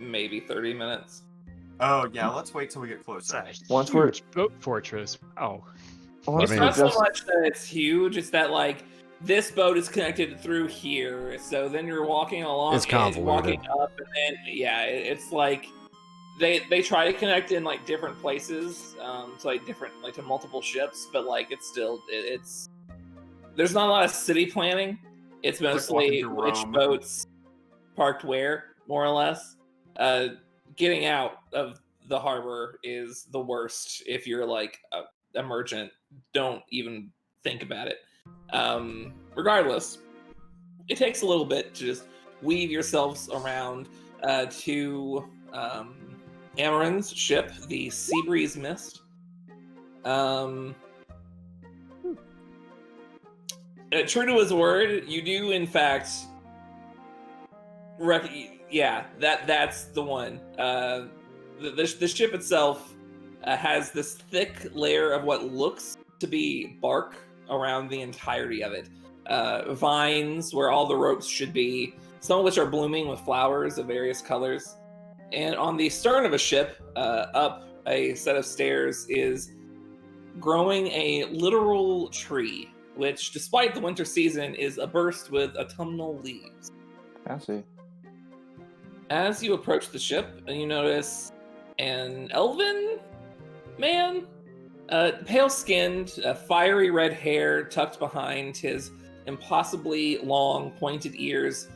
maybe 30 minutes. Oh yeah, let's wait till we get closer. Once we're boat fortress. Oh, It's not so much that it's huge; it's that like this boat is connected through here. So then you're walking along, it's convoluted. Walking up, and then it's like they try to connect in like different places, to multiple ships, but like it's still it's there's not a lot of city planning. It's mostly which boats parked where, more or less. Getting out of the harbor is the worst if you're like a merchant. Don't even think about it. Regardless, it takes a little bit to just weave yourselves around to Amarin's ship, the Seabreeze Mist. True to his word, you do in fact that's the one. The ship itself has this thick layer of what looks to be bark around the entirety of it. Vines where all the ropes should be, some of which are blooming with flowers of various colors. And on the stern of a ship, up a set of stairs, is growing a literal tree, which, despite the winter season, is aburst with autumnal leaves. Fancy. As you approach the ship, you notice an elven man, pale-skinned, fiery red hair tucked behind his impossibly long, pointed ears,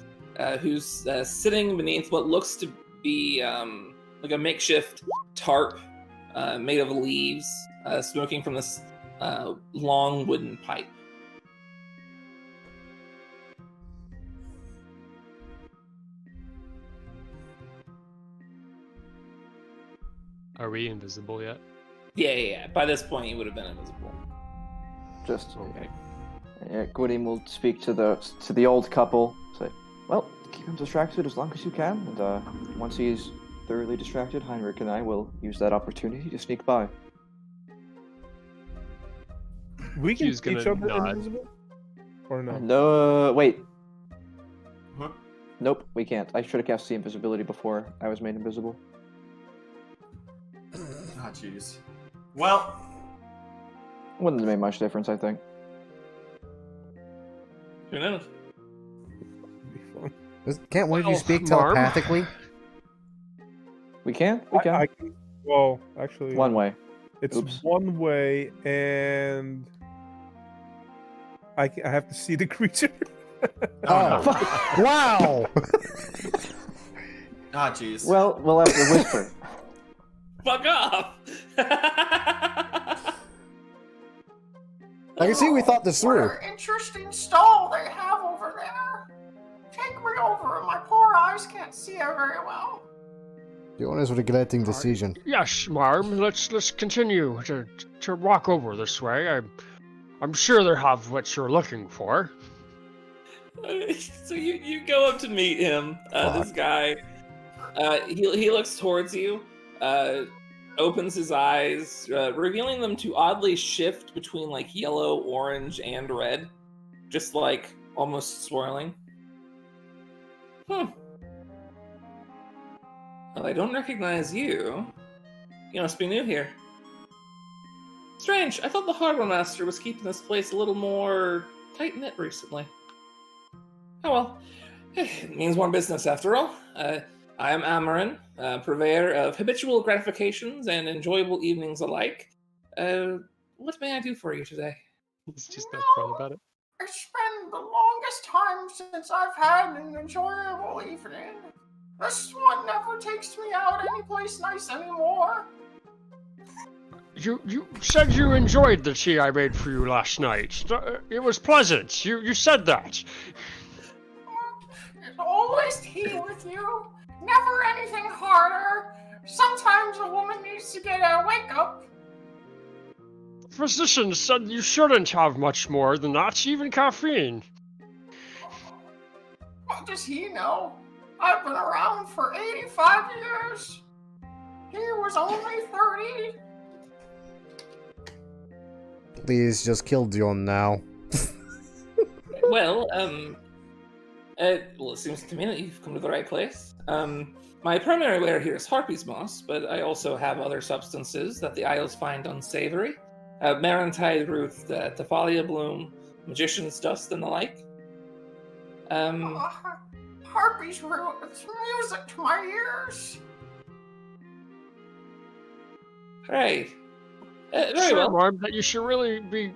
who's sitting beneath what looks to be like a makeshift tarp made of leaves, smoking from this long wooden pipe. Are we invisible yet? Yeah. By this point, you would have been invisible. Just okay. Yeah, Gwydim will speak to the old couple. Say, well, keep him distracted as long as you can, and once he's thoroughly distracted, Heinrich and I will use that opportunity to sneak by. We can He's see each gonna other nod. invisible, or no? No, wait. Huh? Nope, we can't. I should have cast the invisibility before I was made invisible. Ah, jeez. Well, Wouldn't have made much difference, I think. Who knows? Can't one of you Well, speak Marm. telepathically? We can? We can. I can. Well, actually, One way. It's Oops. one way, and I have to see the creature. Oh, wow! ah, jeez. Well, we'll have to whisper. Fuck off! I can see we thought this through. What an interesting stall they have over there. Take me over. My poor eyes can't see it very well. The one is regretting decision. Yes, Marm. Let's continue to walk over this way. I'm sure they have what you're looking for. So you go up to meet him. This guy. He looks towards you. Opens his eyes, revealing them to oddly shift between like yellow, orange, and red, just like almost swirling. Well, I don't recognize you. You must be new here. Strange. I thought the Harbormaster was keeping this place a little more tight-knit recently. Oh well. It means more business after all. I am Amarin, purveyor of habitual gratifications and enjoyable evenings alike. What may I do for you today? He's just not fun about it. It's been the longest time since I've had an enjoyable evening. This one never takes me out anyplace nice anymore. You said you enjoyed the tea I made for you last night. It was pleasant. You said that. It's always tea with you. Never anything harder. Sometimes a woman needs to get a wake up. physician said you shouldn't have much more than that, even caffeine. What does he know? I've been around for 85 years. He was only 30. Please, just kill Dion now. Well, it seems to me that you've come to the right place. My primary wear here is Harpy's moss, but I also have other substances that the Isles find unsavory. Marantide root, Taphalia bloom, magician's dust, and the like. Harpy's root, it's music to my ears. Right. Very sure, well. Marm, that you should really be...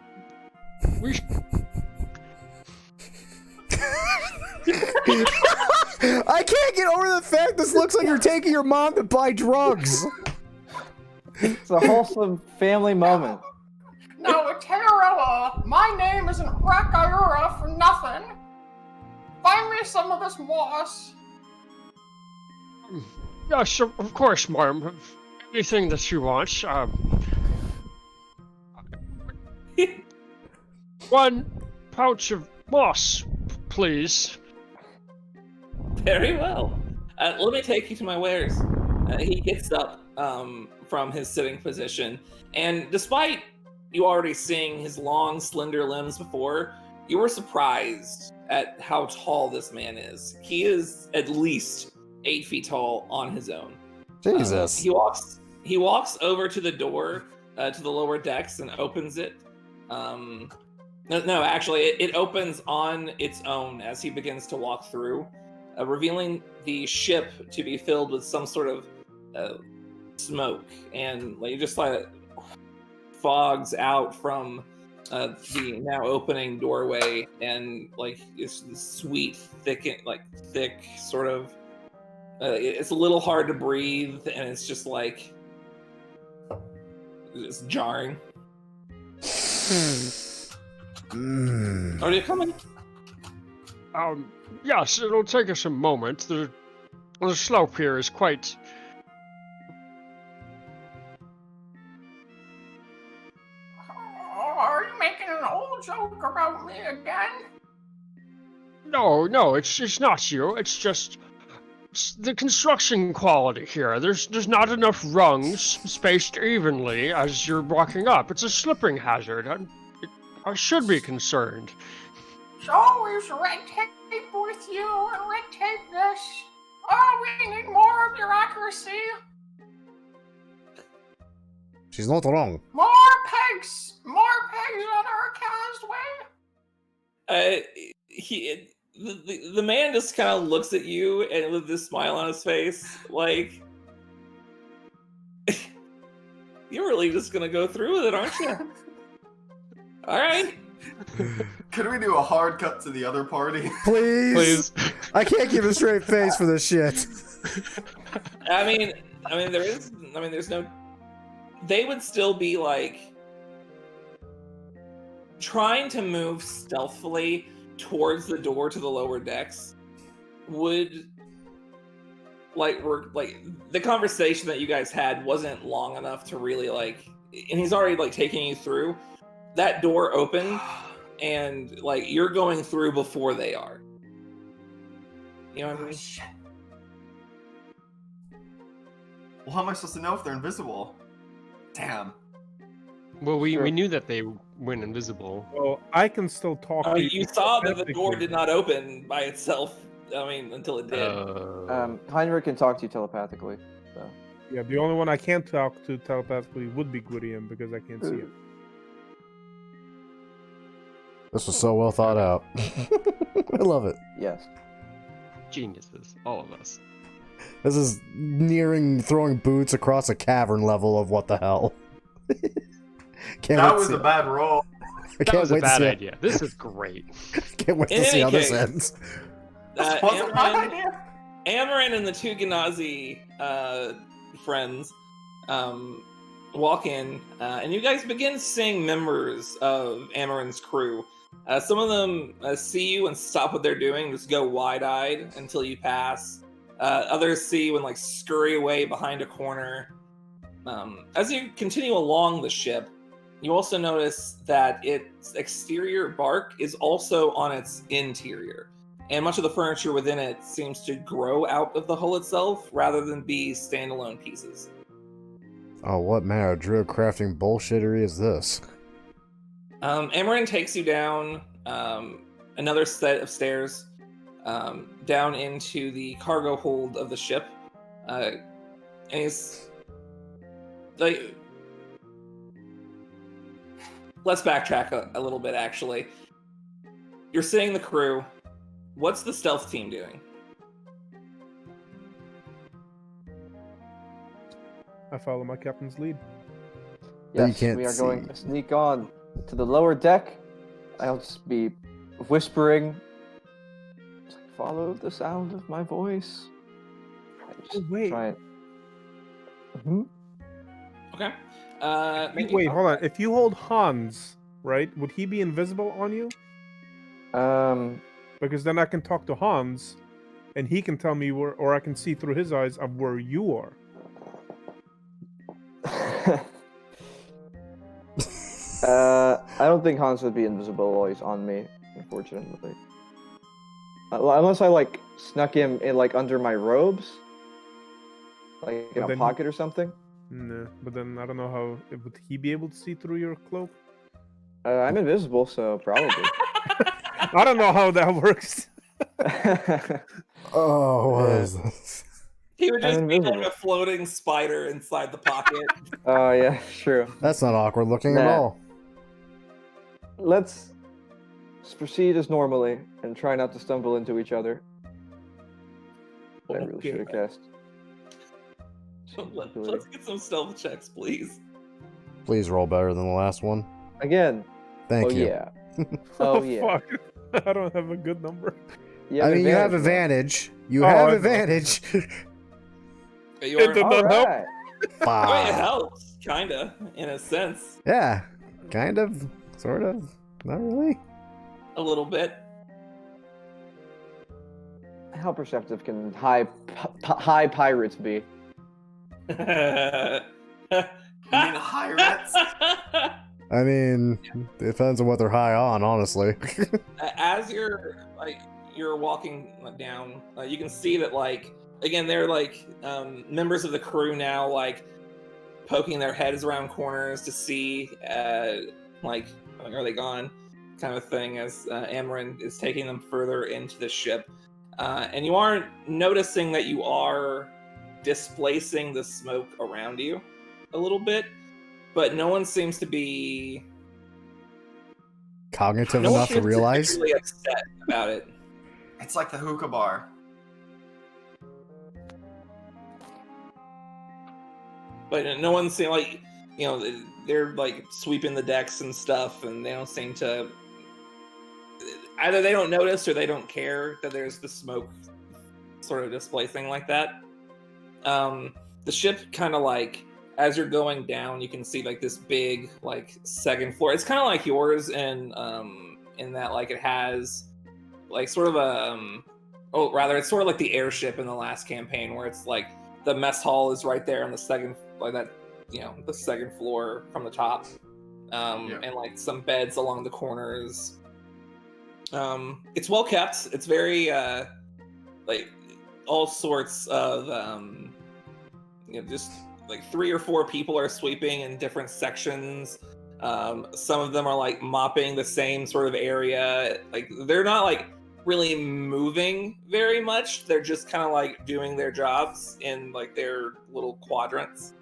I can't get over the fact this looks like you're taking your mom to buy drugs. It's a wholesome family moment. No, Esterisle, my name isn't Rakaira for nothing. Find me some of this moss. Yeah, sure, of course, Marm. Anything that you want. One pouch of moss, please. Very well. Let me take you to my wares. He gets up from his sitting position, and despite you already seeing his long, slender limbs before, you were surprised at how tall this man is. He is at least 8 feet tall on his own. Jesus. He walks over to the door to the lower decks and opens it. No, actually, it opens on its own as he begins to walk through, revealing the ship to be filled with some sort of smoke, and just fogs out from the now opening doorway, and it's sweet, thick sort of. It's a little hard to breathe, and it's just it's jarring. Are you coming? Yes, it'll take us a moment. The slope here is quite... Are you making an old joke about me again? No, it's not you. It's just the construction quality here. There's not enough rungs spaced evenly as you're walking up. It's a slipping hazard. I should be concerned. It's always red tape with you and red tape this. Oh, we need more of your accuracy. She's not wrong. More pegs on our castway. The man just kind of looks at you and with this smile on his face, you're really just gonna go through with it, aren't you? All right. Could we do a hard cut to the other party? Please. I can't keep a straight face for this shit. there's no. They would still be trying to move stealthily towards the door to the lower decks. Would the conversation that you guys had wasn't long enough to really and he's already taking you through. That door opened, and you're going through before they are. You know what I mean? Shit. Well, how am I supposed to know if they're invisible? Damn. Well, we knew that they went invisible. Well, I can still talk to you. You saw that the door did not open by itself. Until it did. Heinrich can talk to you telepathically. So. Yeah, the only one I can't talk to telepathically would be Gwydion because I can't see him. This was so well thought out. I love it. Yes. Geniuses, all of us. This is nearing throwing boots across a cavern level of what the hell. That was a bad roll. That was a bad idea. This is great. Can't wait to see how this ends. Amaran and the two Ganazi friends walk in, and you guys begin seeing members of Amaran's crew. Some of them see you and stop what they're doing, just go wide-eyed until you pass. Others see you and scurry away behind a corner. As you continue along the ship, You also notice that its exterior bark is also on its interior, and much of the furniture within it seems to grow out of the hull itself rather than be standalone pieces. Oh, what manner of druid crafting bullshittery is this? Amarin takes you down another set of stairs down into the cargo hold of the ship, and he's like, let's backtrack a little bit. Actually, you're seeing the crew. What's the stealth team doing? I follow my captain's lead. Yes, we are going to sneak on to the lower deck. I'll just be whispering. Follow the sound of my voice. Wait. Try it. Mm-hmm. Okay. Wait, hold on. If you hold Hans, right, would he be invisible on you? Because then I can talk to Hans, and he can tell me where, or I can see through his eyes of where you are. I don't think Hans would be invisible while he's on me, unfortunately. Unless I like snuck him in like under my robes, like in a pocket or something. No, but then I don't know how would he be able to see through your cloak? I'm invisible, so probably. I don't know how that works. Oh, what is this? He would just be like a floating spider inside the pocket. Oh, yeah, true. That's not awkward looking at all. Let's proceed as normally and try not to stumble into each other. I really should have cast. Let's get some stealth checks, please. Please roll better than the last one. Again. Thank you. Yeah. Oh, yeah. Fuck. I don't have a good number. I mean, you have advantage. You have advantage. It did not help. I mean, it helps, kinda, in a sense. Yeah, kind of, sort of, not really. A little bit. How perceptive can high pirates be? You mean high rats? I mean, it depends on what they're high on, honestly. As you're walking down, you can see that, like, again, they're like members of the crew now, like poking their heads around corners to see, like, are they gone, kind of thing, as Amarin is taking them further into the ship. And you aren't noticing that you are displacing the smoke around you a little bit, but no one seems to be cognitive enough to realize. Really upset about it. It's like the hookah bar. But no one seems like, you know, they're like sweeping the decks and stuff, and they don't seem to. Either they don't notice or they don't care that there's the smoke sort of displacing like that. The ship kind of like, as you're going down, you can see like this big like second floor. It's kind of like yours in that like it has like sort of a it's sort of like the airship in the last campaign where it's like the mess hall is right there on the second, like that, you know, the second floor from the top, and like some beds along the corners. It's well kept. It's very like all sorts of you know, just like 3 or 4 people are sweeping in different sections. Some of them are like mopping the same sort of area. Like they're not like really moving very much. They're just kind of like doing their jobs in like their little quadrants.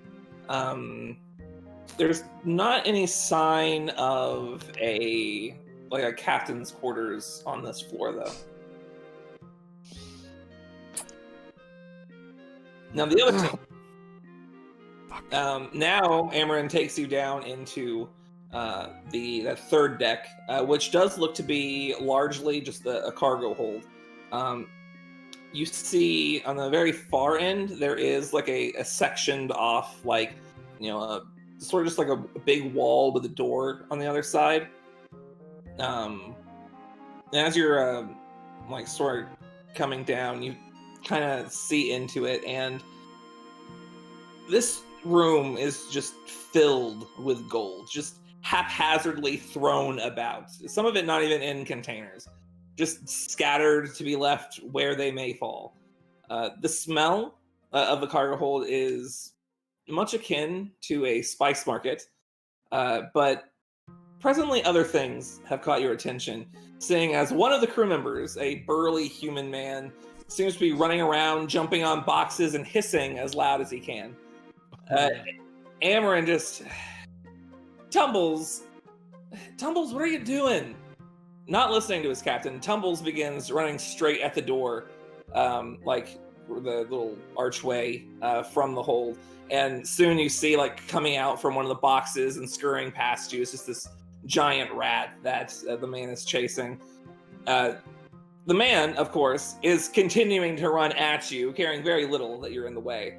There's not any sign of a captain's quarters on this floor though. Now the other team. Now Amarin takes you down into the third deck, which does look to be largely just a cargo hold. You see on the very far end there is like a sectioned off, like, you know, sort of just like a big wall with a door on the other side. And as you're like sort of coming down, you kind of see into it, and this room is just filled with gold, just haphazardly thrown about. Some of it not even in containers, just scattered to be left where they may fall. The smell of the cargo hold is much akin to a spice market, but presently other things have caught your attention, seeing as one of the crew members, a burly human man, seems to be running around, jumping on boxes and hissing as loud as he can. Amarin just... Tumbles, what are you doing? Not listening to his captain, Tumbles begins running straight at the door, like the little archway from the hold. And soon you see, like, coming out from one of the boxes and scurrying past you, it's just this giant rat that the man is chasing. The man, of course, is continuing to run at you, caring very little that you're in the way.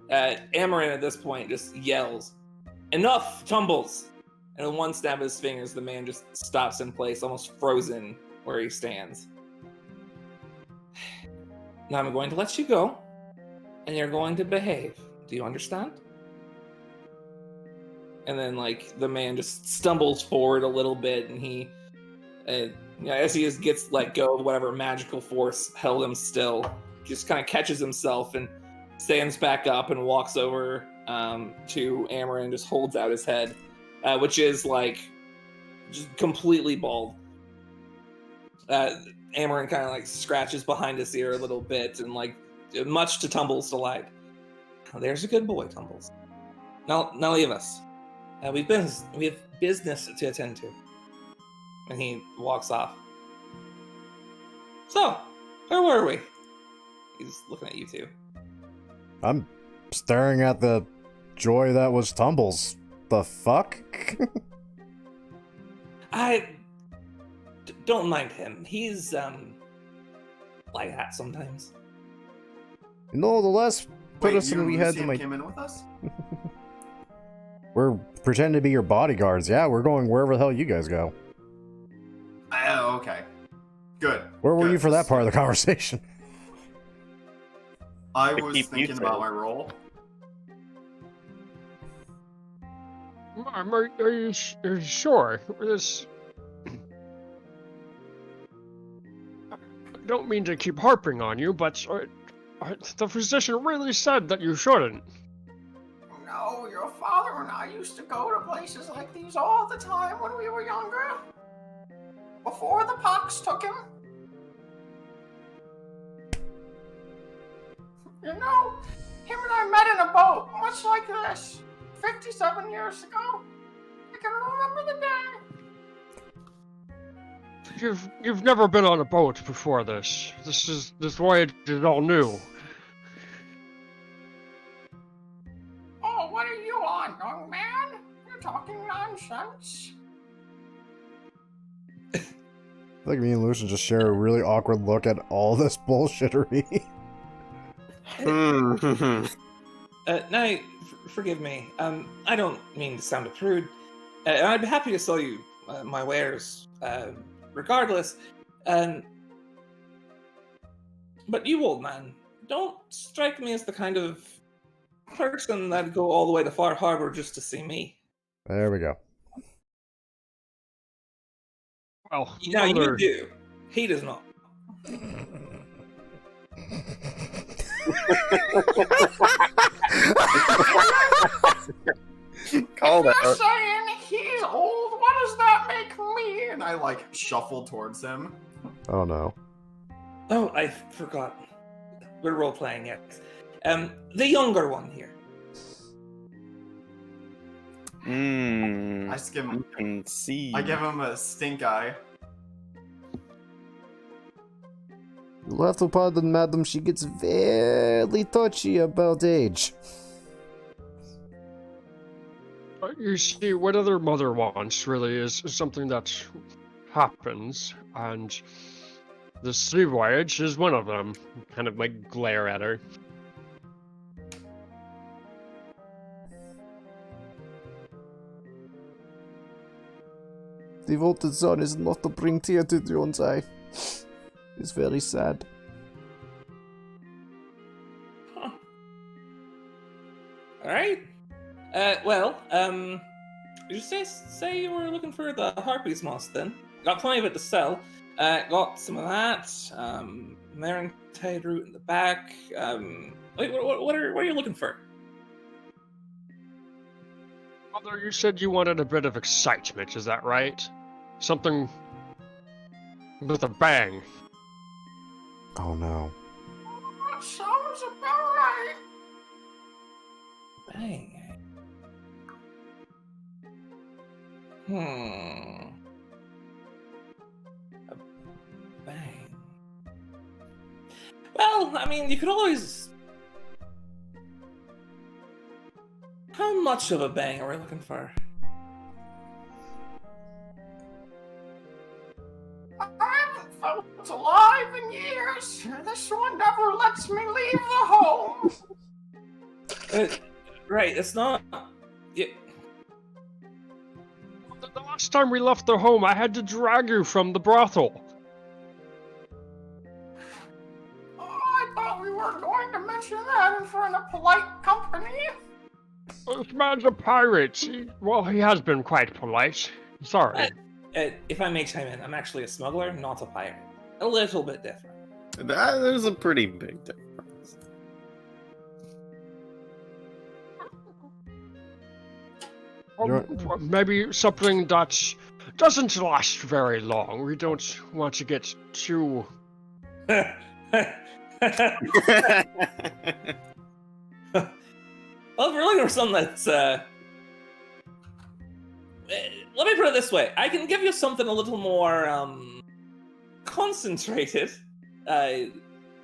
Amarin at this point just yells, "Enough, Tumbles!" And in one snap of his fingers, the man just stops in place, almost frozen where he stands. Now I'm going to let you go, and you're going to behave. Do you understand? And then, like, the man just stumbles forward a little bit, and he, as he just gets let go of whatever magical force held him still, just kind of catches himself and stands back up and walks over to Amarin and just holds out his head, which is, like, just completely bald. Amarin kind of, like, scratches behind his ear a little bit and, like, much to Tumbles' delight. "Oh, there's a good boy, Tumbles. Now leave us. We have business to attend to." And he walks off. "So, where were we?" He's looking at you two. I'm staring at the joy that was Tumbles. The fuck? Don't mind him. He's, like that sometimes. You know, the last person we had to Lucian came in with us? We're pretending to be your bodyguards. Yeah, we're going wherever the hell you guys go. Oh, okay. Good. Where were Good. you for that part of the conversation? I was thinking about my role. Are you sure? I don't mean to keep harping on you, but the physician really said that you shouldn't. No, your father and I used to go to places like these all the time when we were younger. Before the pox took him. You know, him and I met in a boat, much like this, 57 years ago. I can remember the day. You've never been on a boat before this. This voyage is all new. Oh, what are you on, young man? You're talking nonsense. I think me and Lucian just share a really awkward look at all this bullshittery. Now, forgive me. I don't mean to sound prude. I'd be happy to sell you my wares, regardless. But you, old man, don't strike me as the kind of person that'd go all the way to Far Harbor just to see me. There we go. Well, Now you do. He does not. Call that. You're saying he's old? What does that make me? And I, like, shuffle towards him. Oh no. Oh, I forgot. We're role-playing, yes. The younger one here. I just give him... can see. I give him a stink eye. You'll have to pardon, madam. She gets very touchy about age. You see, what other mother wants really is something that happens, and the sea voyage is one of them. Kind of like glare at her. Devoted son is not to bring tear to John's eye. It's very sad. Huh. All right. Well, you say you were looking for the Harpy's moss then? Got plenty of it to sell. Got some of that. Marantide root in the back. Wait, what are you looking for? Mother, you said you wanted a bit of excitement, is that right? Something with a bang. Oh no. That sounds about right. Bang. A bang. Well, I mean, you could always... How much of a bang are we looking for? I haven't felt alive in years. This one never lets me leave the home. Right, it's not... The last time we left the home, I had to drag you from the brothel. Oh, I thought we were going to mention that in front of polite company. This man's a pirate. He has been quite polite. Sorry. If I may chime in, I'm actually a smuggler, not a pirate. A little bit different. There's a pretty big difference. Maybe something that doesn't last very long. We don't want to get too... Well, if we're looking for something that's, let me put it this way. I can give you something a little more, concentrated,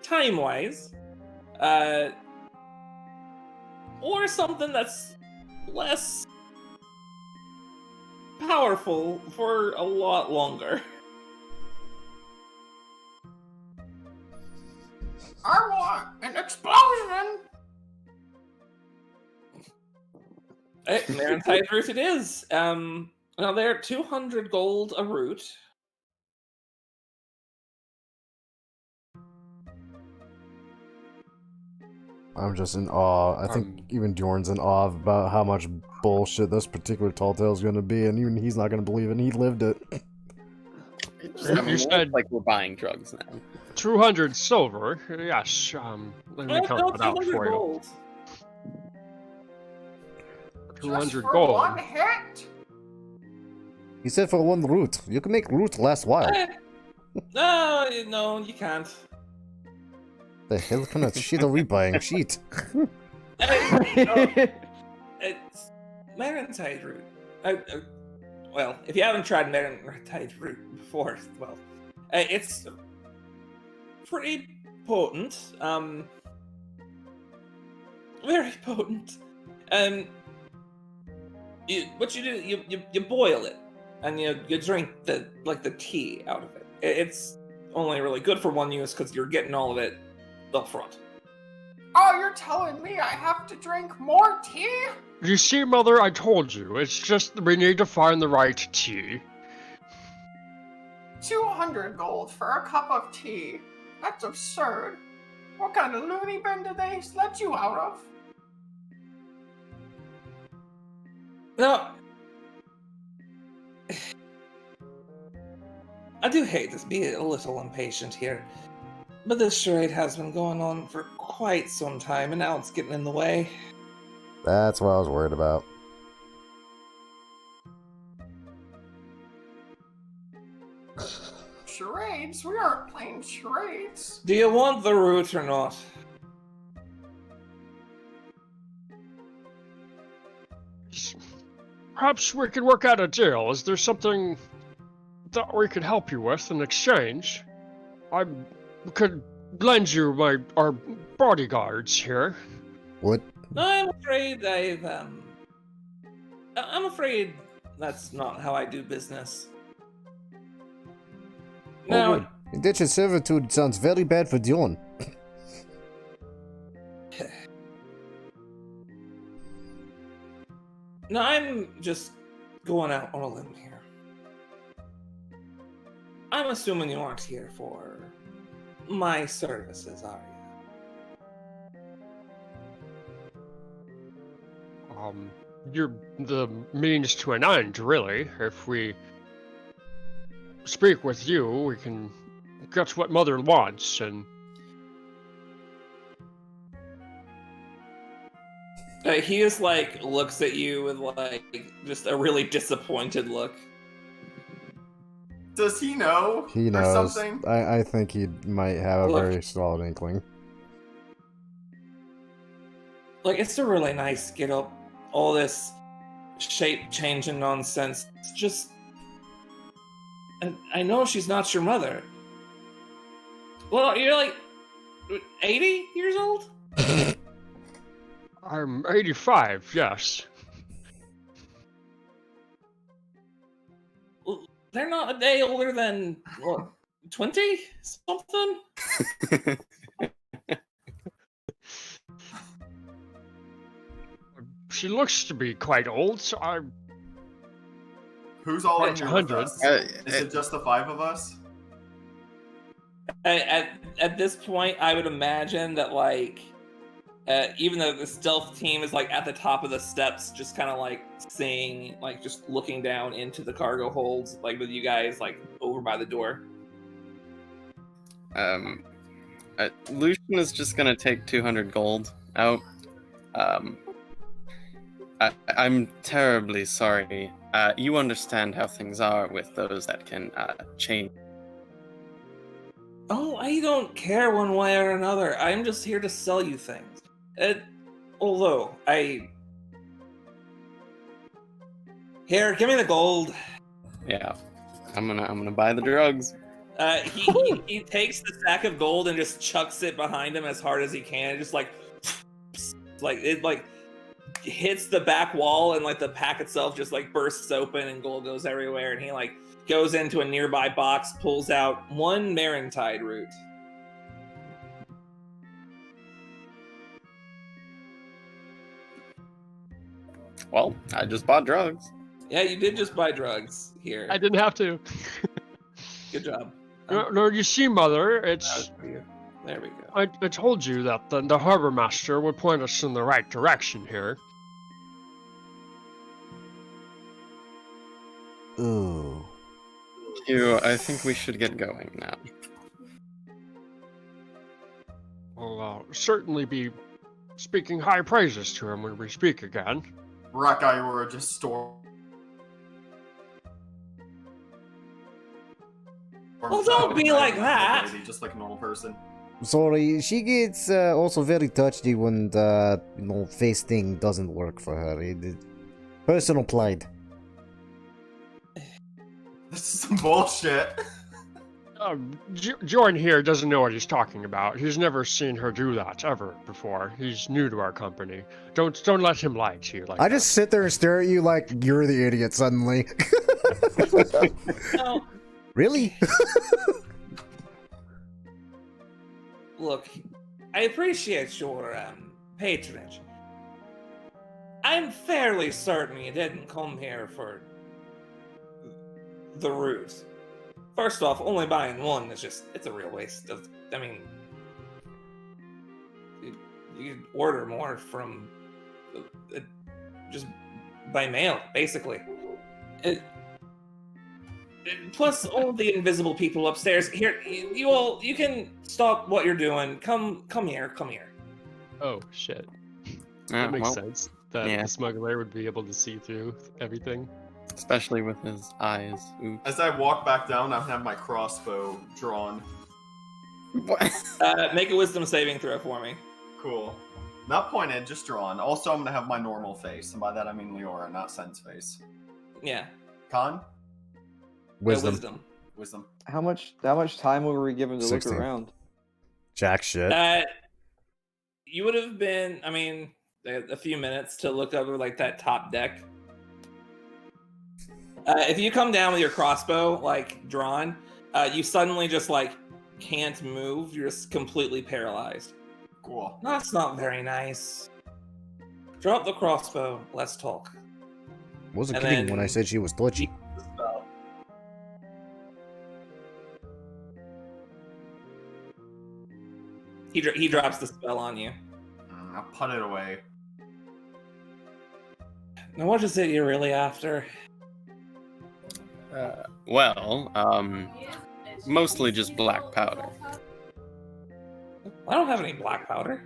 time-wise, or something that's less powerful for a lot longer. I want an explosion. Marantide root it is. Now they're 200 gold a root. I'm just in awe. I think even Bjorn's in awe about how much bullshit this particular tall tale is going to be, and even he's not going to believe it, and he lived it. You said like we're buying drugs now. 200 silver. Yes. Let me count that out for you. 200 Just for gold. one hit? He said for one root. You can make root last while. No, you can't. The hell kind of shit are we buying? Shit. It's Marantide root. Well, if you haven't tried Marantide root before, well, it's pretty potent. Very potent. What you do, you boil it, and you drink the tea out of it. It's only really good for one use because you're getting all of it up front. Oh, you're telling me I have to drink more tea? You see, Mother, I told you. It's just we need to find the right tea. 200 gold for a cup of tea. That's absurd. What kind of loony bin did they let you out of? No. I do hate to be a little impatient here, but this charade has been going on for quite some time, and now it's getting in the way. That's what I was worried about. Charades? We aren't playing charades. Do you want the root or not? Perhaps we could work out a deal. Is there something that we could help you with in exchange? I could lend you our bodyguards here. What? No, I'm afraid I'm afraid that's not how I do business. Now, indentured servitude sounds very bad for Dion. no, I'm just going out on a limb here. I'm assuming you aren't here for my services, are you? you're the means to an end, really. If we speak with you, we can get what Mother wants, and... He just, like, looks at you with, like, just a really disappointed look. Does he know? He or knows. something? I think he might have a Look. very solid inkling. Like, it's a really nice get up. All this shape-changing nonsense. It's just... And I know she's not your mother. Well, you're like 80 years old? I'm 85, yes. They're not a day older than, what, 20? Something? She looks to be quite old, so I'm... Who's all in here with 100. us? Is it just the 5 of us? At this point, I would imagine that, like, even though the stealth team is, like, at the top of the steps, just kind of, like, seeing, like, just looking down into the cargo holds, like, with you guys, like, over by the door. Lucian is just gonna take 200 gold out. I'm terribly sorry. You understand how things are with those that can change. Oh, I don't care one way or another. I'm just here to sell you things. Although, Here, give me the gold. Yeah, I'm gonna buy the drugs. He takes the sack of gold and just chucks it behind him as hard as he can. Just like it like hits the back wall, and like the pack itself just like bursts open and gold goes everywhere. And he like goes into a nearby box, pulls out 1 Marintide root. Well, I just bought drugs. Yeah, you did just buy drugs here. I didn't have to. Good job. No, you see, Mother, it's... There we go. I told you that the Harbormaster would point us in the right direction here. Ooh. I think we should get going now. I'll certainly be speaking high praises to him when we speak again. Rakaiura just stormed. Well, don't be like that. Just like a normal person. Sorry, she gets also very touchy when the face thing doesn't work for her. Personal pride. This is some bullshit. Jordan here doesn't know what he's talking about. He's never seen her do that ever before. He's new to our company. Don't let him lie to you like that. I just sit there and stare at you like you're the idiot suddenly. No. Really? Look, I appreciate your patronage. I'm fairly certain you didn't come here for the root. First off, only buying 1 is it's a real waste of, I mean, you could order more from, just by mail, basically. Plus, all the invisible people upstairs. Here, you can stop what you're doing. Come here. Oh, shit. That makes sense. That the smuggler would be able to see through everything. Especially with his eyes. Oops. As I walk back down, I have my crossbow drawn. What? Make a wisdom saving throw for me. Cool. Not pointed, just drawn. Also, I'm gonna have my normal face, and by that I mean Leora, not Sen's face. Yeah. Con? Wisdom. Wisdom. How much time were we given to 16. look around? Jack shit. You would have been, I mean, a few minutes to look over like that top deck. If you come down with your crossbow like drawn, you suddenly just like can't move. You're just completely paralyzed. Cool. That's not very nice. Drop the crossbow. Let's talk. Wasn't And kidding then- when I said she was glitchy. He drops the spell on you. I'll put it away. Now, what is it you're really after? Mostly just black powder. I don't have any black powder.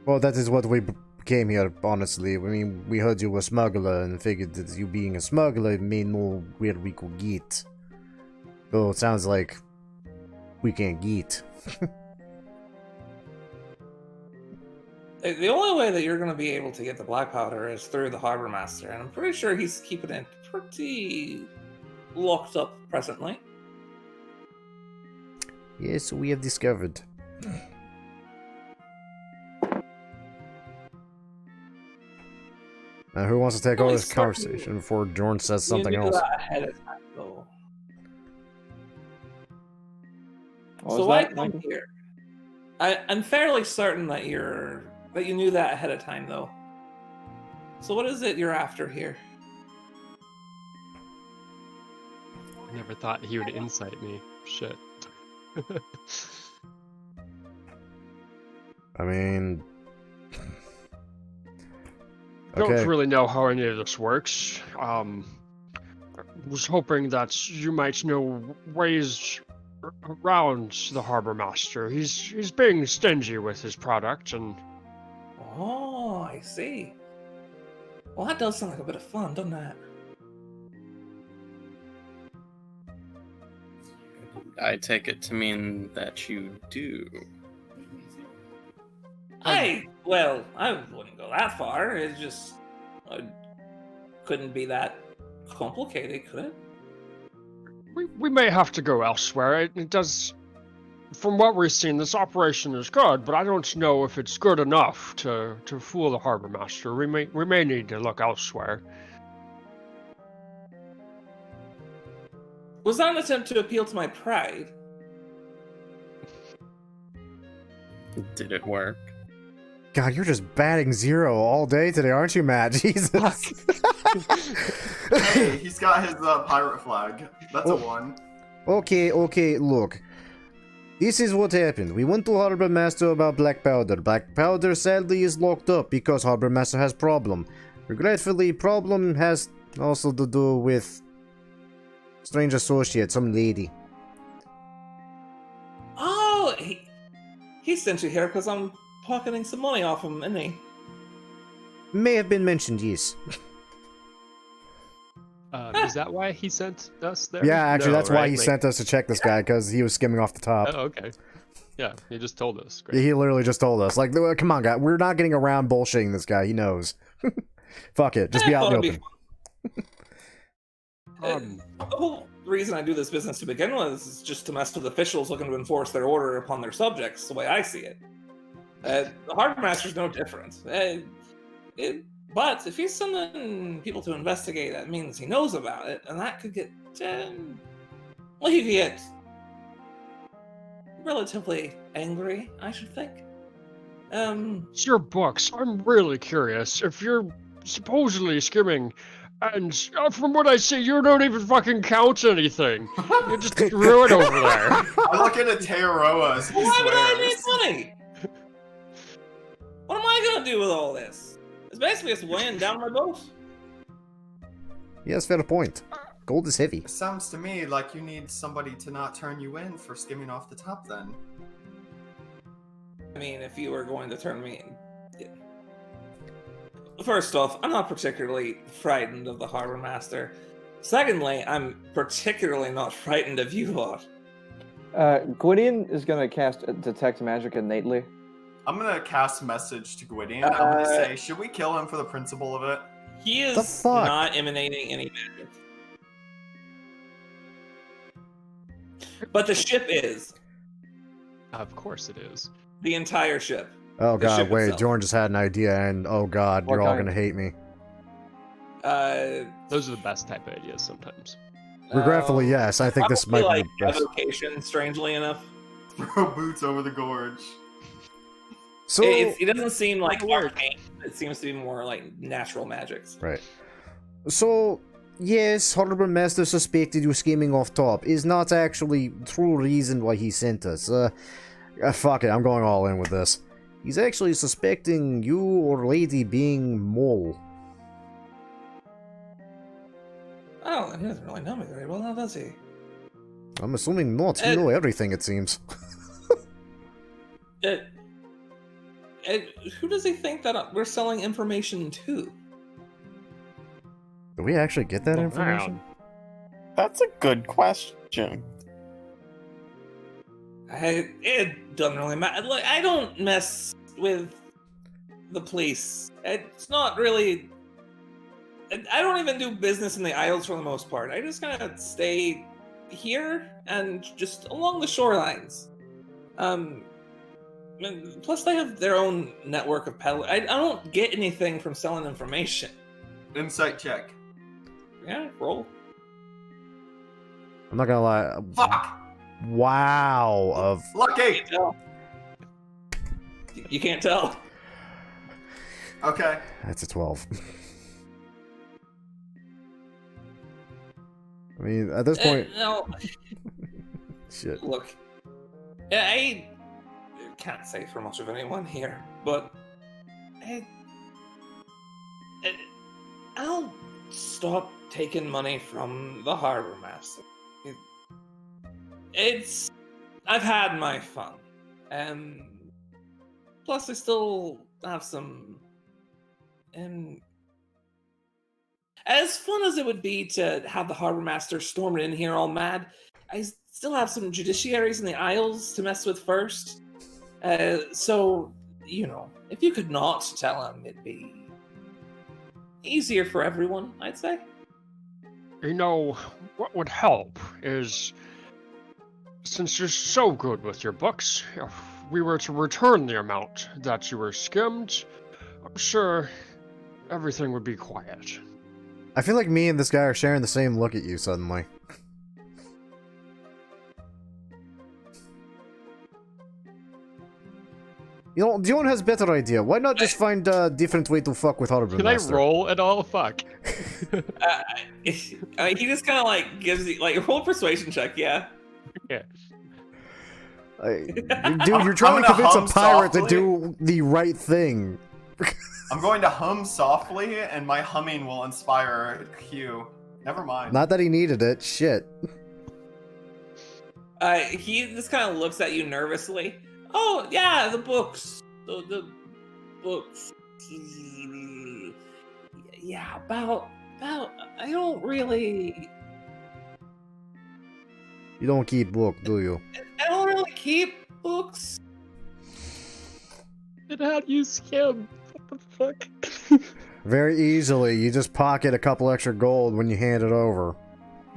Well, that is what we came here, honestly. I mean, we heard you were a smuggler and figured that you being a smuggler may know where we could get. So it sounds like we can't get. The only way that you're going to be able to get the black powder is through the Harbormaster, and I'm pretty sure he's keeping it pretty locked up presently. Yes, we have discovered. Now, who wants to take over this conversation before Jordan says something else? Ahead of time, though. So I come here. I'm fairly certain that you knew that ahead of time, though. So what is it you're after here? I never thought he would incite me. Shit. I mean... I don't really know how any of this works. Was hoping that you might know ways around the Harbormaster. He's being stingy with his product, and... Oh, I see. Well, that does sound like a bit of fun, doesn't it? I take it to mean that you do. Well, I wouldn't go that far. It just couldn't be that complicated, could it? We may have to go elsewhere. It does... From what we've seen, this operation is good, but I don't know if it's good enough to fool the Harbormaster. We may need to look elsewhere. Was that an attempt to appeal to my pride? Did it work? God, you're just batting zero all day today, aren't you, Matt? Jesus. Hey, he's got his pirate flag. That's a 1. Okay, look. This is what happened. We went to Harbormaster about black powder. Black powder sadly is locked up because Harbormaster has problem. Regretfully, problem has also to do with strange associate, some lady. Oh, he sent you here because I'm pocketing some money off him, isn't he? May have been mentioned, yes. Is that why he sent us there? Yeah, actually, No, that's why he sent us to check this guy, because he was skimming off the top. Oh, okay. Yeah, he just told us. Great. He literally just told us. Like, come on, guy. We're not getting around bullshitting this guy. He knows. Fuck it. Just be out in the open. The whole reason I do this business to begin with is just to mess with officials looking to enforce their order upon their subjects, the way I see it. The Harbormaster's no different. But if he's sending people to investigate, that means he knows about it, and that could get... well, he could get relatively angry, I should think. It's your books. I'm really curious. If you're supposedly skimming, and from what I see, you don't even fucking count anything. You just threw it over there. I look at Tearoa as he Why would I swears. need money? What am I gonna do with all this? It's basically just weighing down my boat. Yes, fair point. Gold is heavy. It sounds to me like you need somebody to not turn you in for skimming off the top then. I mean, if you were going to turn me in... Yeah. First off, I'm not particularly frightened of the Harbormaster. Secondly, I'm particularly not frightened of you lot. Gwydion is gonna cast Detect Magic innately. I'm gonna cast message to Gwydion. I'm gonna say, should we kill him for the principle of it? He is not emanating any magic. But the ship is. Of course it is. The entire ship. Oh The god, ship wait, itself. Jordan just had an idea, and oh god, What you're all kind? gonna hate me. Those are the best type of ideas sometimes. Regretfully, yes, I think this might probably be like the best. evocation, strangely enough. Throw boots over the gorge. So, It doesn't seem like arcane. It seems to be more like natural magics. right. So, yes, Harbormaster suspected you skimming off top is not actually true reason why he sent us. Fuck it, I'm going all in with this. He's actually suspecting you or lady being mole. he doesn't really know me very well, now does he? I'm assuming not. You know everything, it seems. Who does he think that we're selling information to? Do we actually get that information? That's a good question. It doesn't really matter. Like, I don't mess with the police. It's not really... I don't even do business in the Isles for the most part. I just kind of stay here and just along the shorelines. Plus, they have their own network of peddlers. I don't get anything from selling information. Insight check. Yeah, roll. I'm not gonna lie. Fuck! Wow. Lucky! You can't tell. Okay. That's a 12. I mean, at this point... No. Shit. Look, I can't say for much of anyone here, but I'll stop taking money from the Harbormaster. I've had my fun, and plus I still have some, as fun as it would be to have the Harbormaster storming in here all mad, I still have some judiciaries in the Isles to mess with first. So, you know, if you could not tell him, it'd be easier for everyone, I'd say. You know, what would help is, since you're so good with your books, if we were to return the amount that you were skimmed, I'm sure everything would be quiet. I feel like me and this guy are sharing the same look at you suddenly. You know, Dion has a better idea. Why not just find a different way to fuck with Harbormaster? Can I roll at all? Fuck. He just kind of like gives you, like, roll a persuasion check, yeah. Yeah. Dude, you're trying to convince a pirate to do the right thing. I'm going to hum softly, and my humming will inspire Q. Never mind. Not that he needed it. Shit. He just kind of looks at you nervously. Oh, yeah, the books. The books. Yeah, about... I don't really... You don't keep book, do you? I don't really keep books. It had you skimmed. What the fuck? Very easily. You just pocket a couple extra gold when you hand it over.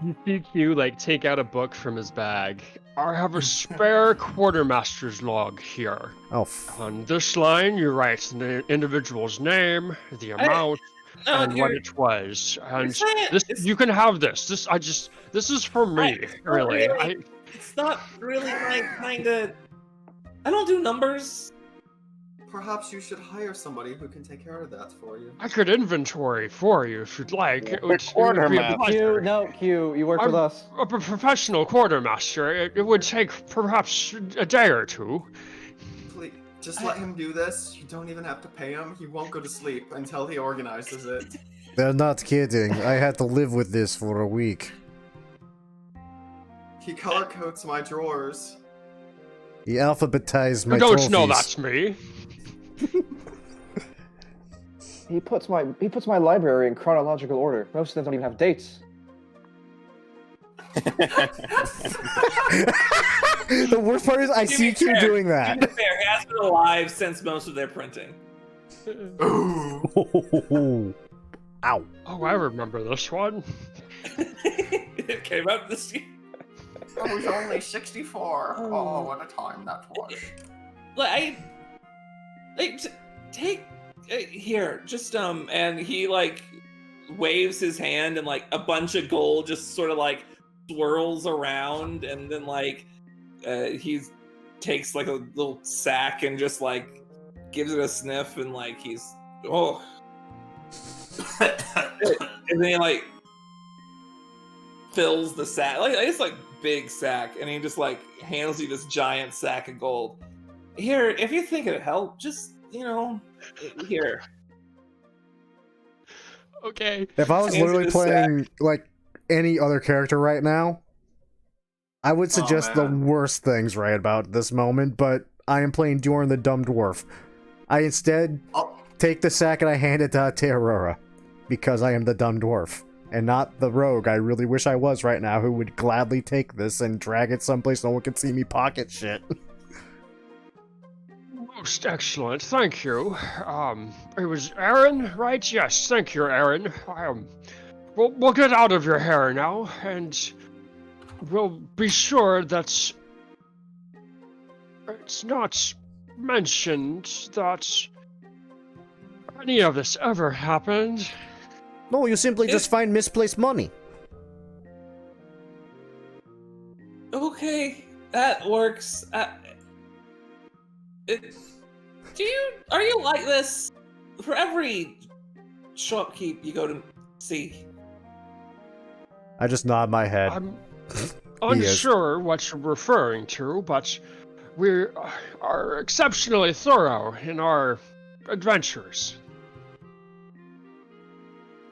You see Q, like, take out a book from his bag. I have a spare quartermaster's log here. Oh, on this line, you write the individual's name, the amount, and what it was. And this, you can have this. This is for me, really. It's not really my kind of... I don't do numbers. Perhaps you should hire somebody who can take care of that for you. I could inventory for you if you'd like. It would be a pleasure. Q, you work with us. I'm a professional quartermaster. It would take perhaps a day or two. Please, just let him do this. You don't even have to pay him. He won't go to sleep until he organizes it. They're not kidding. I had to live with this for a week. He color codes my drawers. He alphabetized my You don't trophies. know that's me. He puts my library in chronological order. Most of them don't even have dates. The worst part is I see Q doing that. To be fair, he has been alive since most of their printing. Ooh. Ow. Oh, I remember this one. It came out this year. I was only 64. Oh, what a time that was. Take here, just and he like waves his hand, and like a bunch of gold just sort of like swirls around, and then like he takes like a little sack and just like gives it a sniff, and like he's and then he like fills the sack, like it's like big sack, and he just like hands you this giant sack of gold. Here, if you think it'd help, just, you know, here. Okay. If I was literally playing, like, any other character right now, I would suggest the worst things right about this moment, but I am playing Dorn the Dumb Dwarf. I instead take the sack and I hand it to Teorora, because I am the Dumb Dwarf, and not the rogue I really wish I was right now, who would gladly take this and drag it someplace no one can see me pocket shit. Most excellent, thank you. It was Aaron, right? Yes, thank you, Aaron. We'll get out of your hair now, and we'll be sure that it's not mentioned that any of this ever happened. No, you simply just find misplaced money. Okay, that works. Are you like this for every shopkeep you go to see? I just nod my head. I'm unsure what you're referring to, but we are exceptionally thorough in our adventures.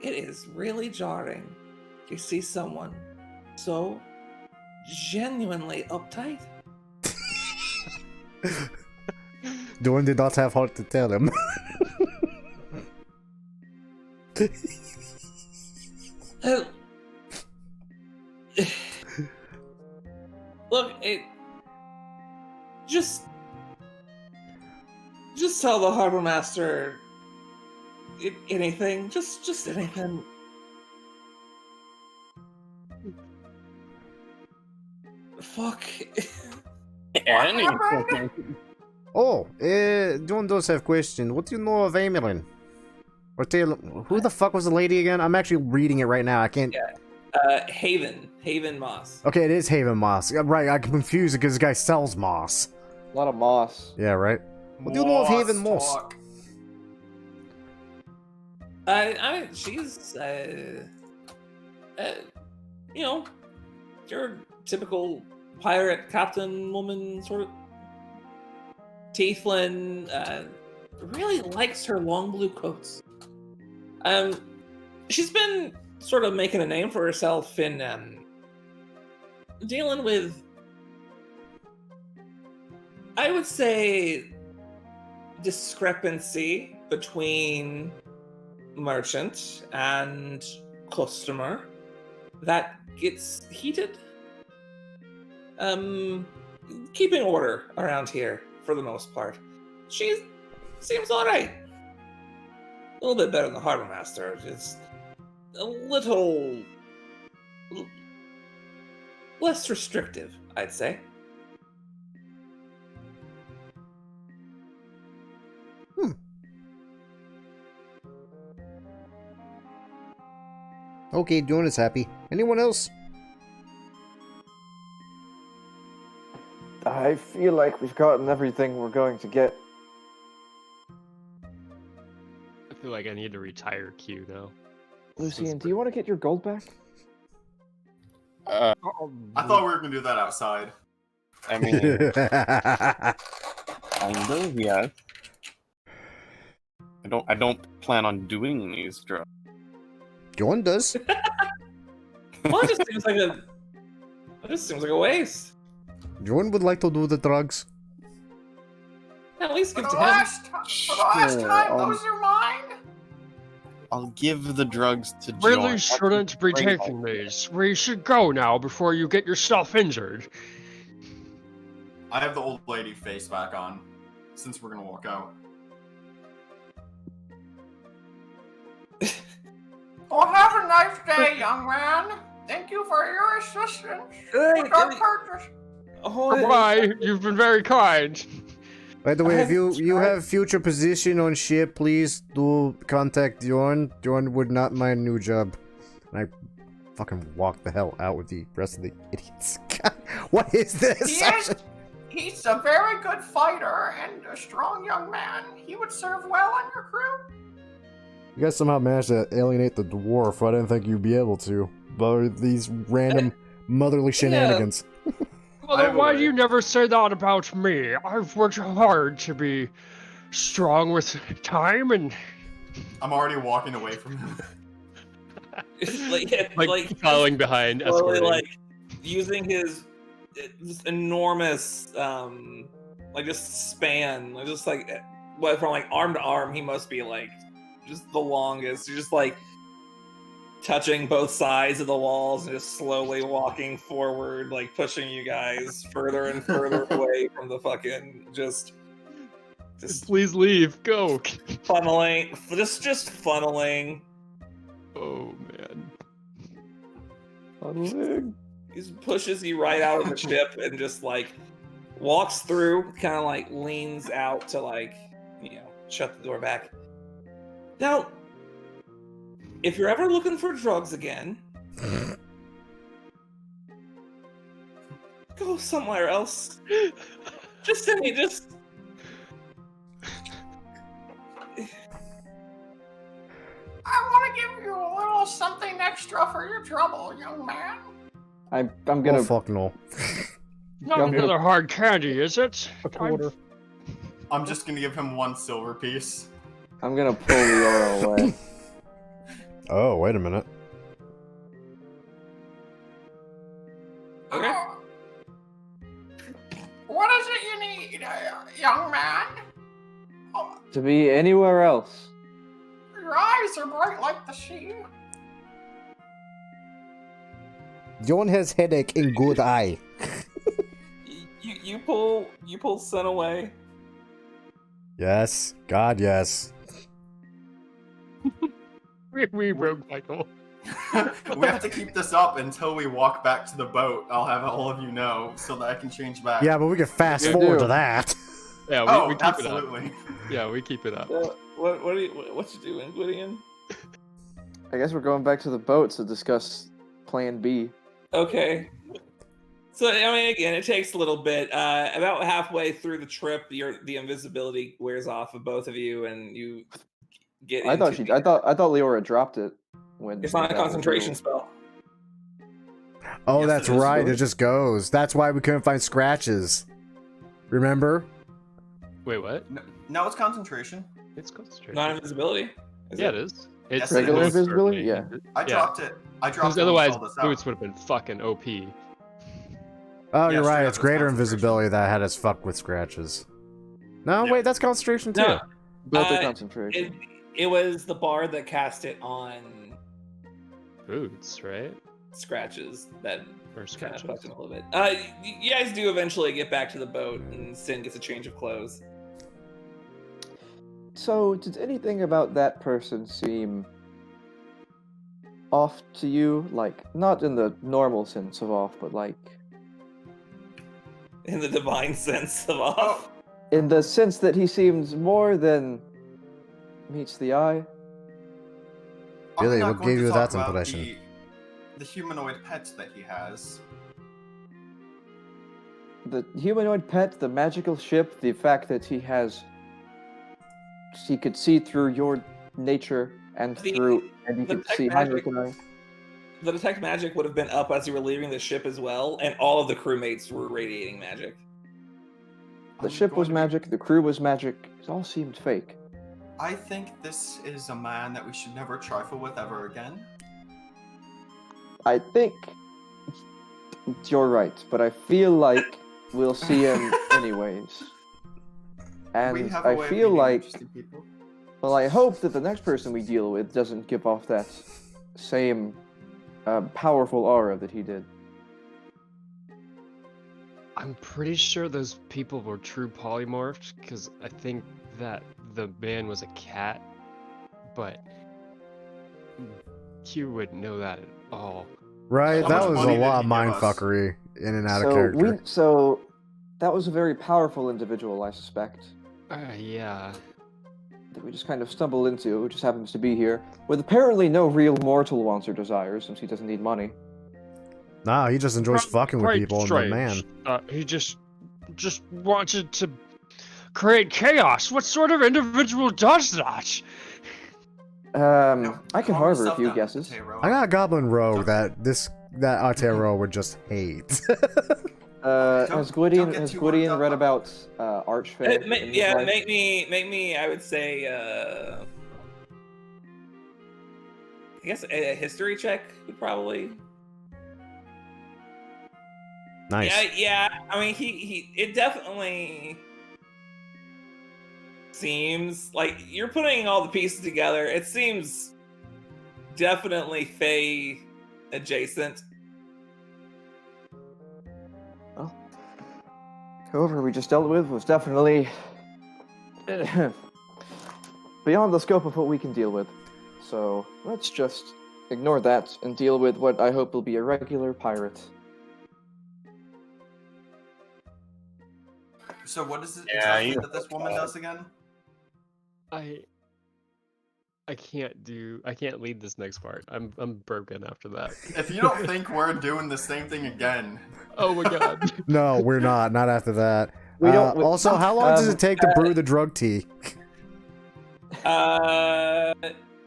It is really jarring to see someone so genuinely uptight. Dorn did not have heart to tell him. Look, just tell the Harbormaster anything. Just anything. Fuck. Anything. Oh, Dorn does have question. What do you know of Amelin? Or Taylor? Who the fuck was the lady again? I'm actually reading it right now. I can't. Yeah. Haven Moss. Okay, it is Haven Moss. Right, I confused it because this guy sells moss. A lot of moss. Yeah, right. What do you know of Haven Moss? I mean, she's, your typical pirate captain woman, sort of. Tieflin, really likes her long blue coats. She's been sort of making a name for herself in, dealing with, I would say, discrepancy between merchant and customer that gets heated. Keeping order around here for the most part. She seems alright. A little bit better than the Harbormaster. It's a little less restrictive, I'd say. Okay, Dorn is happy. Anyone else? I feel like we've gotten everything we're going to get. I feel like I need to retire Q now. Lucian, do you want to get your gold back? I thought we were going to do that outside. I mean, kind of, yeah. I don't plan on doing these drugs. Dorn does. Well, it just seems like a waste. Dorn would like to do the drugs. At least give For to the him. last time, those are mine. I'll give the drugs to John. Really shouldn't be taking these. We should go now before you get yourself injured. I have the old lady face back on, since we're going to walk out. Well, have a nice day, young man. Thank you for your assistance with our purchase. Goodbye. You've been very kind. By the way, if you have future position on ship, please do contact Dorn. Dorn would not mind new job. And I fucking walk the hell out with the rest of the idiots. What is this? He's a very good fighter and a strong young man. He would serve well on your crew. You guys somehow managed to alienate the dwarf. I didn't think you'd be able to. But these random motherly shenanigans. Well, then why do you never say that about me? I've worked hard to be strong with time and... I'm already walking away from him. like following behind, slowly, escorting. like using his this enormous like just span, like just like what from like arm to arm, he must be like just the longest. He's just like touching both sides of the walls and just slowly walking forward, like pushing you guys further and further away from the fucking just Please leave. Go. funneling, just funneling. Oh man. Funneling. He just pushes you right out of the ship and just like walks through, kind of like leans out to like, shut the door back. Now, if you're ever looking for drugs again, go somewhere else. Just I want to give you a little something extra for your trouble, young man. I'm gonna. Oh, fuck no. Not another hard candy, is it? A quarter. I'm just gonna give him 1 silver piece. I'm gonna pull Leora away. Oh, wait a minute. Okay. What is it you need, young man? Oh, To be anywhere else. your eyes are bright like the sea. John has headache in good eye. You pull Sin away. Yes. God, yes. We broke Michael. We have to keep this up until we walk back to the boat. I'll have all of you know so that I can change back. Yeah, but we can fast You forward do. to that. Yeah, we keep absolutely. it up. Yeah, we keep it up. What you doing, Gwydion? I guess we're going back to the boat to discuss Plan B. Okay. So I mean, again, it takes a little bit. About halfway through the trip, the invisibility wears off of both of you, and you get. I thought Leora dropped it when. It's not a that was concentration real. spell. Oh, Yes, that's it is. right. It just goes. That's why we couldn't find scratches. Remember? Wait, what? No, it's concentration. It's concentration. Not invisibility. Yeah, it is. It's Yes, it Regular is. invisibility? Yeah. I Yeah. dropped it. I dropped Because it. when we otherwise, called this out. boots would have been fucking OP. Oh, Yeah, you're straight right. up, It's it's greater concentration. invisibility that had us fucked with scratches. No, Yeah. wait, that's concentration too. No, Both are it, concentration. it was the bard that cast it on Boots, right? scratches that Or kind of scratches. fucked it a little bit. You guys do eventually get back to the boat, and Sin gets a change of clothes. So, did anything about that person seem off to you? Like, not in the normal sense of off, but like In the divine sense of off. in the sense that he seems more than meets the eye. I'm Really, not what going gave to you talk that about impression? The humanoid pets that he has. The humanoid pet, the magical ship, the fact that he could see through your nature and The- and he the could tech see magic- Heinrich and I. The detect magic would have been up as you were leaving the ship as well, and all of the crewmates were radiating magic. The I'm ship going was to be- magic, the crew was magic, it all seemed fake. I think this is a man that we should never trifle with ever again. I think you're right, but I feel like we'll see him anyways. We And have a I way of feel meeting like, interesting people. well, I hope that the next person we deal with doesn't give off that same powerful aura that he did. I'm pretty sure those people were true polymorphs, because I think that the man was a cat, but you wouldn't know that at all. Right, How that much was a money did lot he of give us? mindfuckery in and out of character. So that was a very powerful individual, I suspect, Yeah. that we just kind of stumbled into, who just happens to be here, with apparently no real mortal wants or desires, since he doesn't need money. Nah, he just enjoys fucking with Quite people and the man. He just wanted to create chaos. What sort of individual does that? No, I can calm harbor a yourself few down, guesses. Mateo. I got a goblin rogue that Otero would just hate. Has Gwydion get too worked up read about about Archfey? in his life? Make me. I would say. guess a history check would probably. Nice. Yeah. I mean, it definitely seems like you're putting all the pieces together. It seems definitely Fae adjacent. Well, whoever we just dealt with was definitely beyond the scope of what we can deal with. So let's just ignore that and deal with what I hope will be a regular pirate. So what is it Yeah, exactly that this woman does again? I can't lead this next part. I'm broken after that. If you don't think we're doing the same thing again. Oh my god. No, we're not. Not after that. We don't. Also, how long does it take to brew the drug tea? I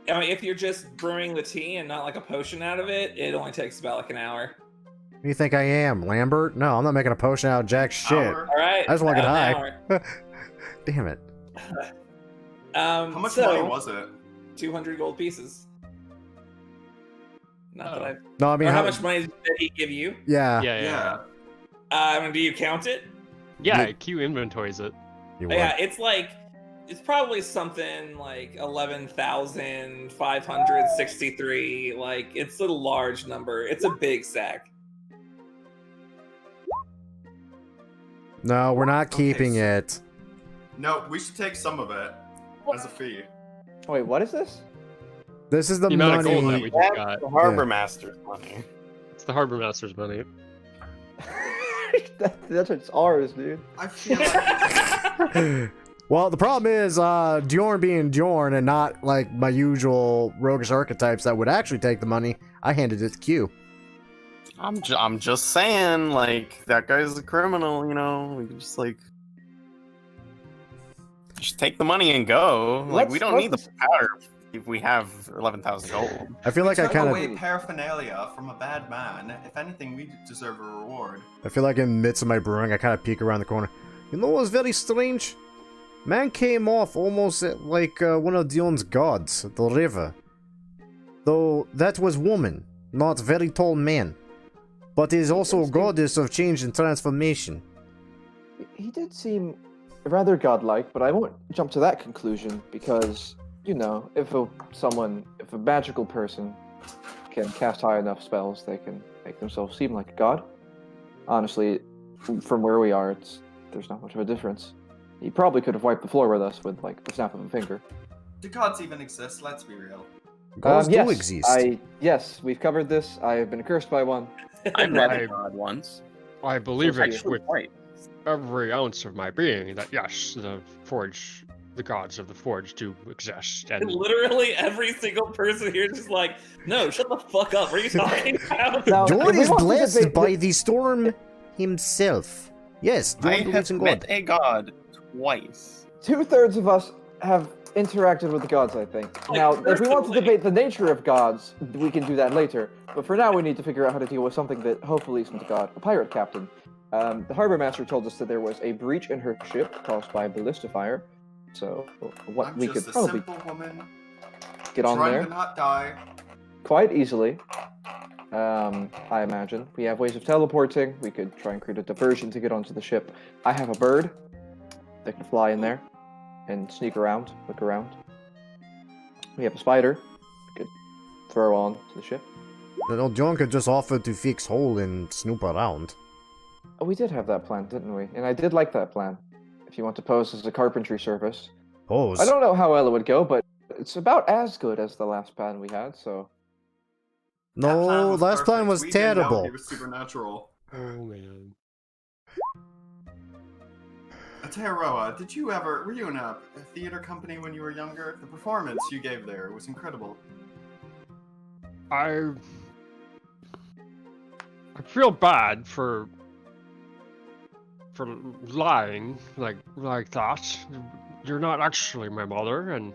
mean, if you're just brewing the tea and not like a potion out of it, it only takes about like an hour. Who do you think I am, Lambert? No, I'm not making a potion out of jack shit. Hour? All right. I just want to get about high. an Damn it. hour. How much money was it? 200 gold pieces. Not that I've. No, I mean, Or how much money did he give you? Yeah. Yeah. I mean, do you count it? Yeah, Q inventories it. You Yeah, it's probably something like 11,563. Like, it's a large number. It's a big sack. No, we're not keeping it. No, we should take some of it as a fee. Wait, what is this? This is the amount of gold that money. we just That's got. the Harbormaster's money. It's the Harbormaster's money. That's what's ours, dude. I feel like Well, the problem is, Djorn being Djorn and not like my usual roguish archetypes that would actually take the money, I handed it to Q. I'm just saying, like, that guy's a criminal, you know? We can just, like... Just take the money and go. Like, we don't need the powder if we have 11,000 gold. I feel like I took kind away of. paraphernalia from a bad man. If anything, we deserve a reward. I feel like in the midst of my brewing, I kind of peek around the corner. You know what's very strange? Man came off almost like one of Dion's gods at the river. Though that was woman, not very tall man. But is also a goddess of change and transformation. He did seem rather godlike, but I won't jump to that conclusion because, you know, if a magical person can cast high enough spells, they can make themselves seem like a god. Honestly, from where we are, there's not much of a difference. He probably could have wiped the floor with us with, like, the snap of a finger. Do gods even exist? Let's be real. Gods yes, do exist. Yes, we've covered this. I have been cursed by one. I met a god once. I believe it with Right. every ounce of my being that yes, the gods of the forge do exist. And Literally every single person here is just like, no, shut the fuck up. What are you talking about? Now, Djorn if we is want to blessed debate by the storm himself. Yes, I Djorn believes have in met God. a god twice. 2/3 of us have interacted with the gods, I think. Like, Now, if we want to personally. debate the nature of gods, we can do that later. But for now, we need to figure out how to deal with something that hopefully isn't a god, a pirate captain. The Harbormaster told us that there was a breach in her ship caused by a ballista fire. So, what I'm we just could a probably simple woman get on trying there to not die. quite easily. I imagine. We have ways of teleporting. We could try and create a diversion to get onto the ship. I have a bird that can fly in there and sneak around, look around. We have a spider we could throw on to the ship. No, Djorn could just offer to fix hole and snoop around. Oh, we did have that plan, didn't we? And I did like that plan. If you want to pose as a carpentry service. Pose. I don't know how well it would go, but it's about as good as the last plan we had, so... That plan No, was last plan perfect. was We didn't know terrible. He was supernatural. oh man. Ateroa, were you in a theater company when you were younger? The performance you gave there was incredible. I feel bad for lying like that. You're not actually my mother, and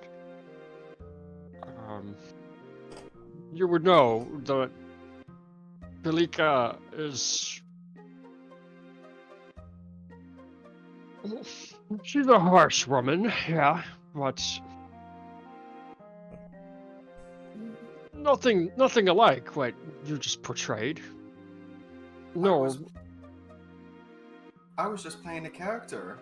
you would know that Belika is. She's a harsh woman, yeah, but nothing alike what you just portrayed. No. I was just playing a character.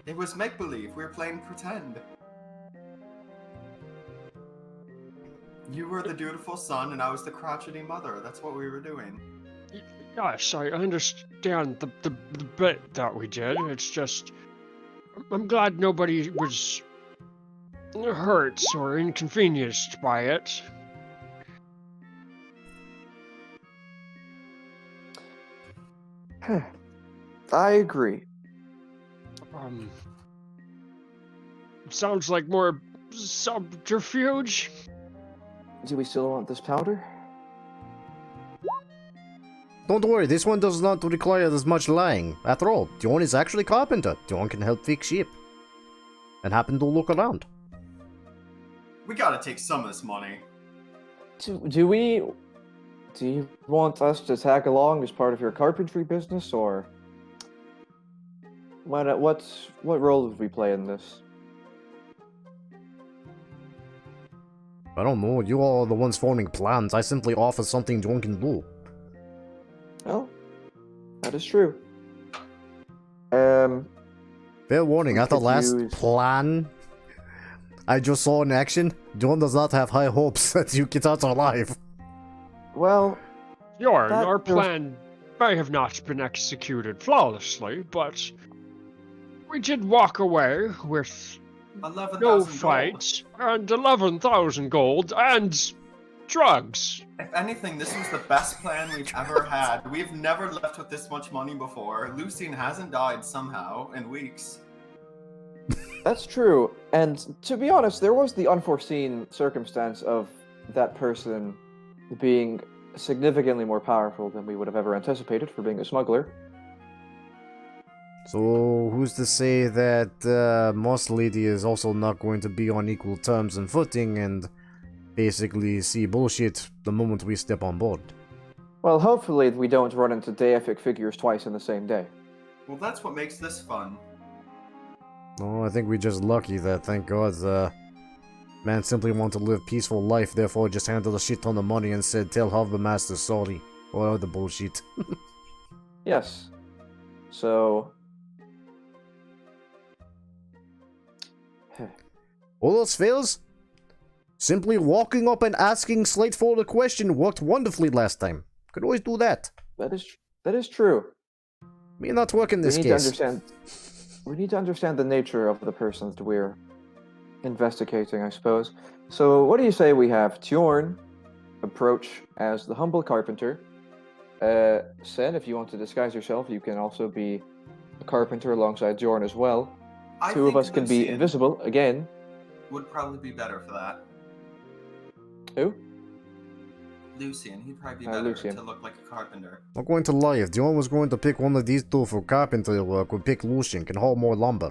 It was make-believe. We were playing pretend. You were the dutiful son, and I was the crotchety mother. That's what we were doing. Yes, I understand the bit that we did. It's just, I'm glad nobody was hurt or inconvenienced by it. I agree. Sounds like more subterfuge. Do we still want this powder? Don't worry, this one does not require as much lying. After all, Dion is actually carpenter. Dion can help fix ship. And happen to look around. We gotta take some of this money. Do you want us to tag along as part of your carpentry business, or what role would we play in this? I don't know, you all are the ones forming plans. I simply offer something Dion can do. Well, that is true. Fair warning, at the last plan I just saw in action, Dion does not have high hopes that you get out alive. Well, our plan may have not been executed flawlessly, but we did walk away with 11,000 no gold. fights and 11,000 gold and drugs. If anything, this was the best plan we've ever had. We've never left with this much money before. Lucien hasn't died somehow in weeks. That's true. And to be honest, there was the unforeseen circumstance of that person being significantly more powerful than we would have ever anticipated for being a smuggler. So, who's to say that Moss Lady is also not going to be on equal terms and footing and basically see bullshit the moment we step on board? Well, hopefully we don't run into deific figures twice in the same day. Well, that's what makes this fun. Oh, I think we're just lucky that, thank God, man simply want to live peaceful life, therefore just handled a shit ton of money and said, tell Harbormaster sorry, or other bullshit. Yes. So... All those fails? Simply walking up and asking straightforward a question worked wonderfully last time. Could always do that. That is true. Me not working this case. We need to understand the nature of the persons that we're investigating, I suppose. So, what do you say we have Tjorn approach as the humble carpenter? Sen, if you want to disguise yourself, you can also be a carpenter alongside Tjorn as well. Two of us can be invisible again. Would probably be better for that. Who? Lucien. He'd probably be better Lucien. to look like a carpenter. I'm going to lie, if Dion was going to pick one of these two for carpentry work, would pick Lucien, can haul more lumber.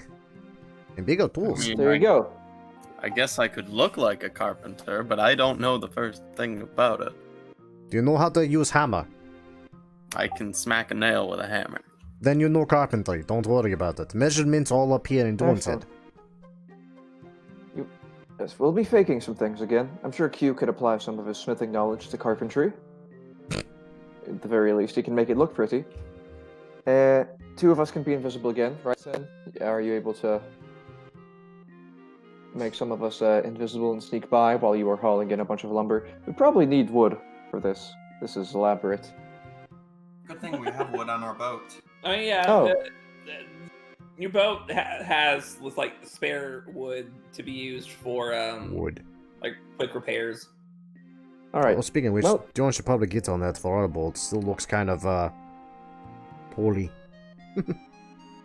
And bigger tools. There you go. I guess I could look like a carpenter, but I don't know the first thing about it. Do you know how to use hammer? I can smack a nail with a hammer. Then you know carpentry, don't worry about it. Measurements all up here in Dawn's head. Yes, we'll be faking some things again. I'm sure Q could apply some of his smithing knowledge to carpentry. At the very least, he can make it look pretty. Two of us can be invisible again, right, Sen? Are you able to make some of us invisible and sneak by while you are hauling in a bunch of lumber? We probably need wood for this. This is elaborate. Good thing we have wood on our boat. I mean, yeah. Oh. Your boat has like spare wood to be used for Wood. like quick repairs. All right. Well, speaking of which, Dion should probably get on that for our boat. Still looks kind of poorly.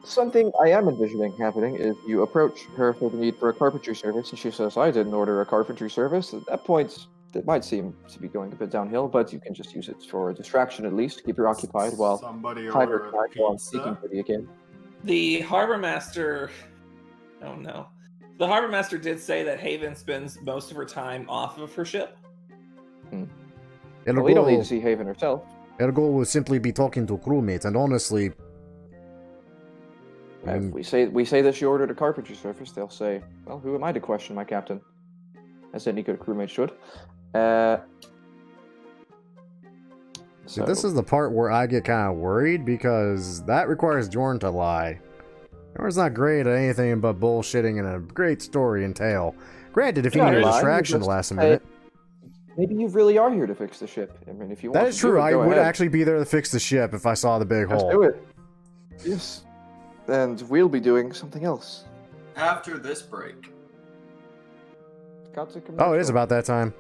Something I am envisioning happening is you approach her for the need for a carpentry service, and she says, I didn't order a carpentry service. At that point, it might seem to be going a bit downhill, but you can just use it for a distraction at least, keep her occupied while hide her time while I'm speaking for you again. The Harbormaster... Oh no. The Harbormaster did say that Haven spends most of her time off of her ship. Well, we don't need to see Haven herself. Her goal will simply be talking to crewmates, and honestly... If we say that you ordered a carpentry service, they'll say, "Well, who am I to question my captain?" As any good crewmate should. See, this is the part where I get kind of worried because that requires Jorn to lie. Jorn's not great at anything but bullshitting and a great story and tale. Granted, if you need a distraction the last minute. Maybe you really are here to fix the ship. I mean, if you want that is true. I would actually be there to fix the ship if I saw the big hole. Do it. Yes. And we'll be doing something else. After this break. Oh, it is about that time.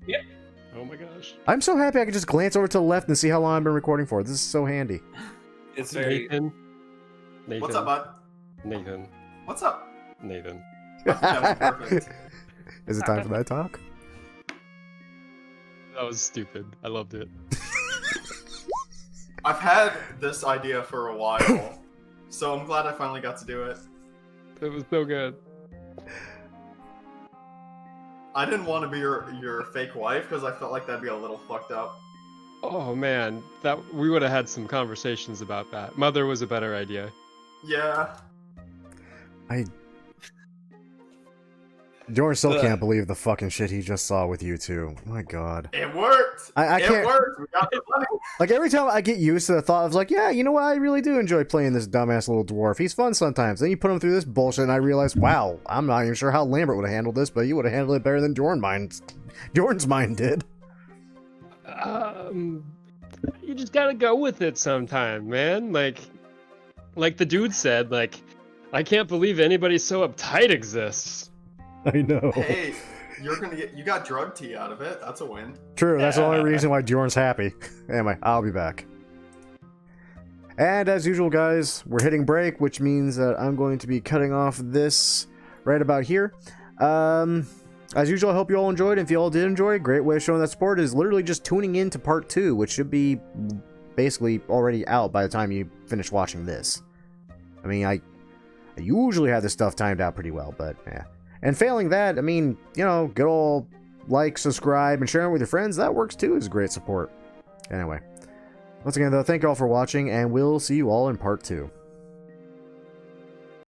Yep. Oh my gosh. I'm so happy I can just glance over to the left and see how long I've been recording for. This is so handy. It's very... Nathan. What's up, bud? Nathan. What's up? Nathan. Perfect. Is it time for that talk? That was stupid. I loved it. I've had this idea for a while, so I'm glad I finally got to do it. It was so good. I didn't want to be your fake wife because I felt like that'd be a little fucked up. Oh man, we would have had some conversations about that. Mother was a better idea. Yeah. Jorn still can't believe the fucking shit he just saw with you two. My god. It worked! I can't... It worked! We got the money! Like, every time I get used to the thought of, like, yeah, you know what? I really do enjoy playing this dumbass little dwarf. He's fun sometimes. Then you put him through this bullshit, and I realize, wow, I'm not even sure how Lambert would have handled this, but he would have handled it better than Jorn's mind did. You just gotta go with it sometime, man. Like the dude said, like, I can't believe anybody so uptight exists. I know. Hey, you got drug tea out of it. That's a win. True, that's the only reason why Jorn's happy. Anyway, I'll be back. And as usual, guys, we're hitting break, which means that I'm going to be cutting off this right about here. As usual, I hope you all enjoyed. If you all did enjoy, a great way of showing that support is literally just tuning in to part 2, which should be basically already out by the time you finish watching this. I mean, I usually have this stuff timed out pretty well, but yeah. And failing that, I mean, you know, good old like, subscribe, and share it with your friends. That works too as great support. Anyway, once again, though, thank you all for watching, and we'll see you all in part 2.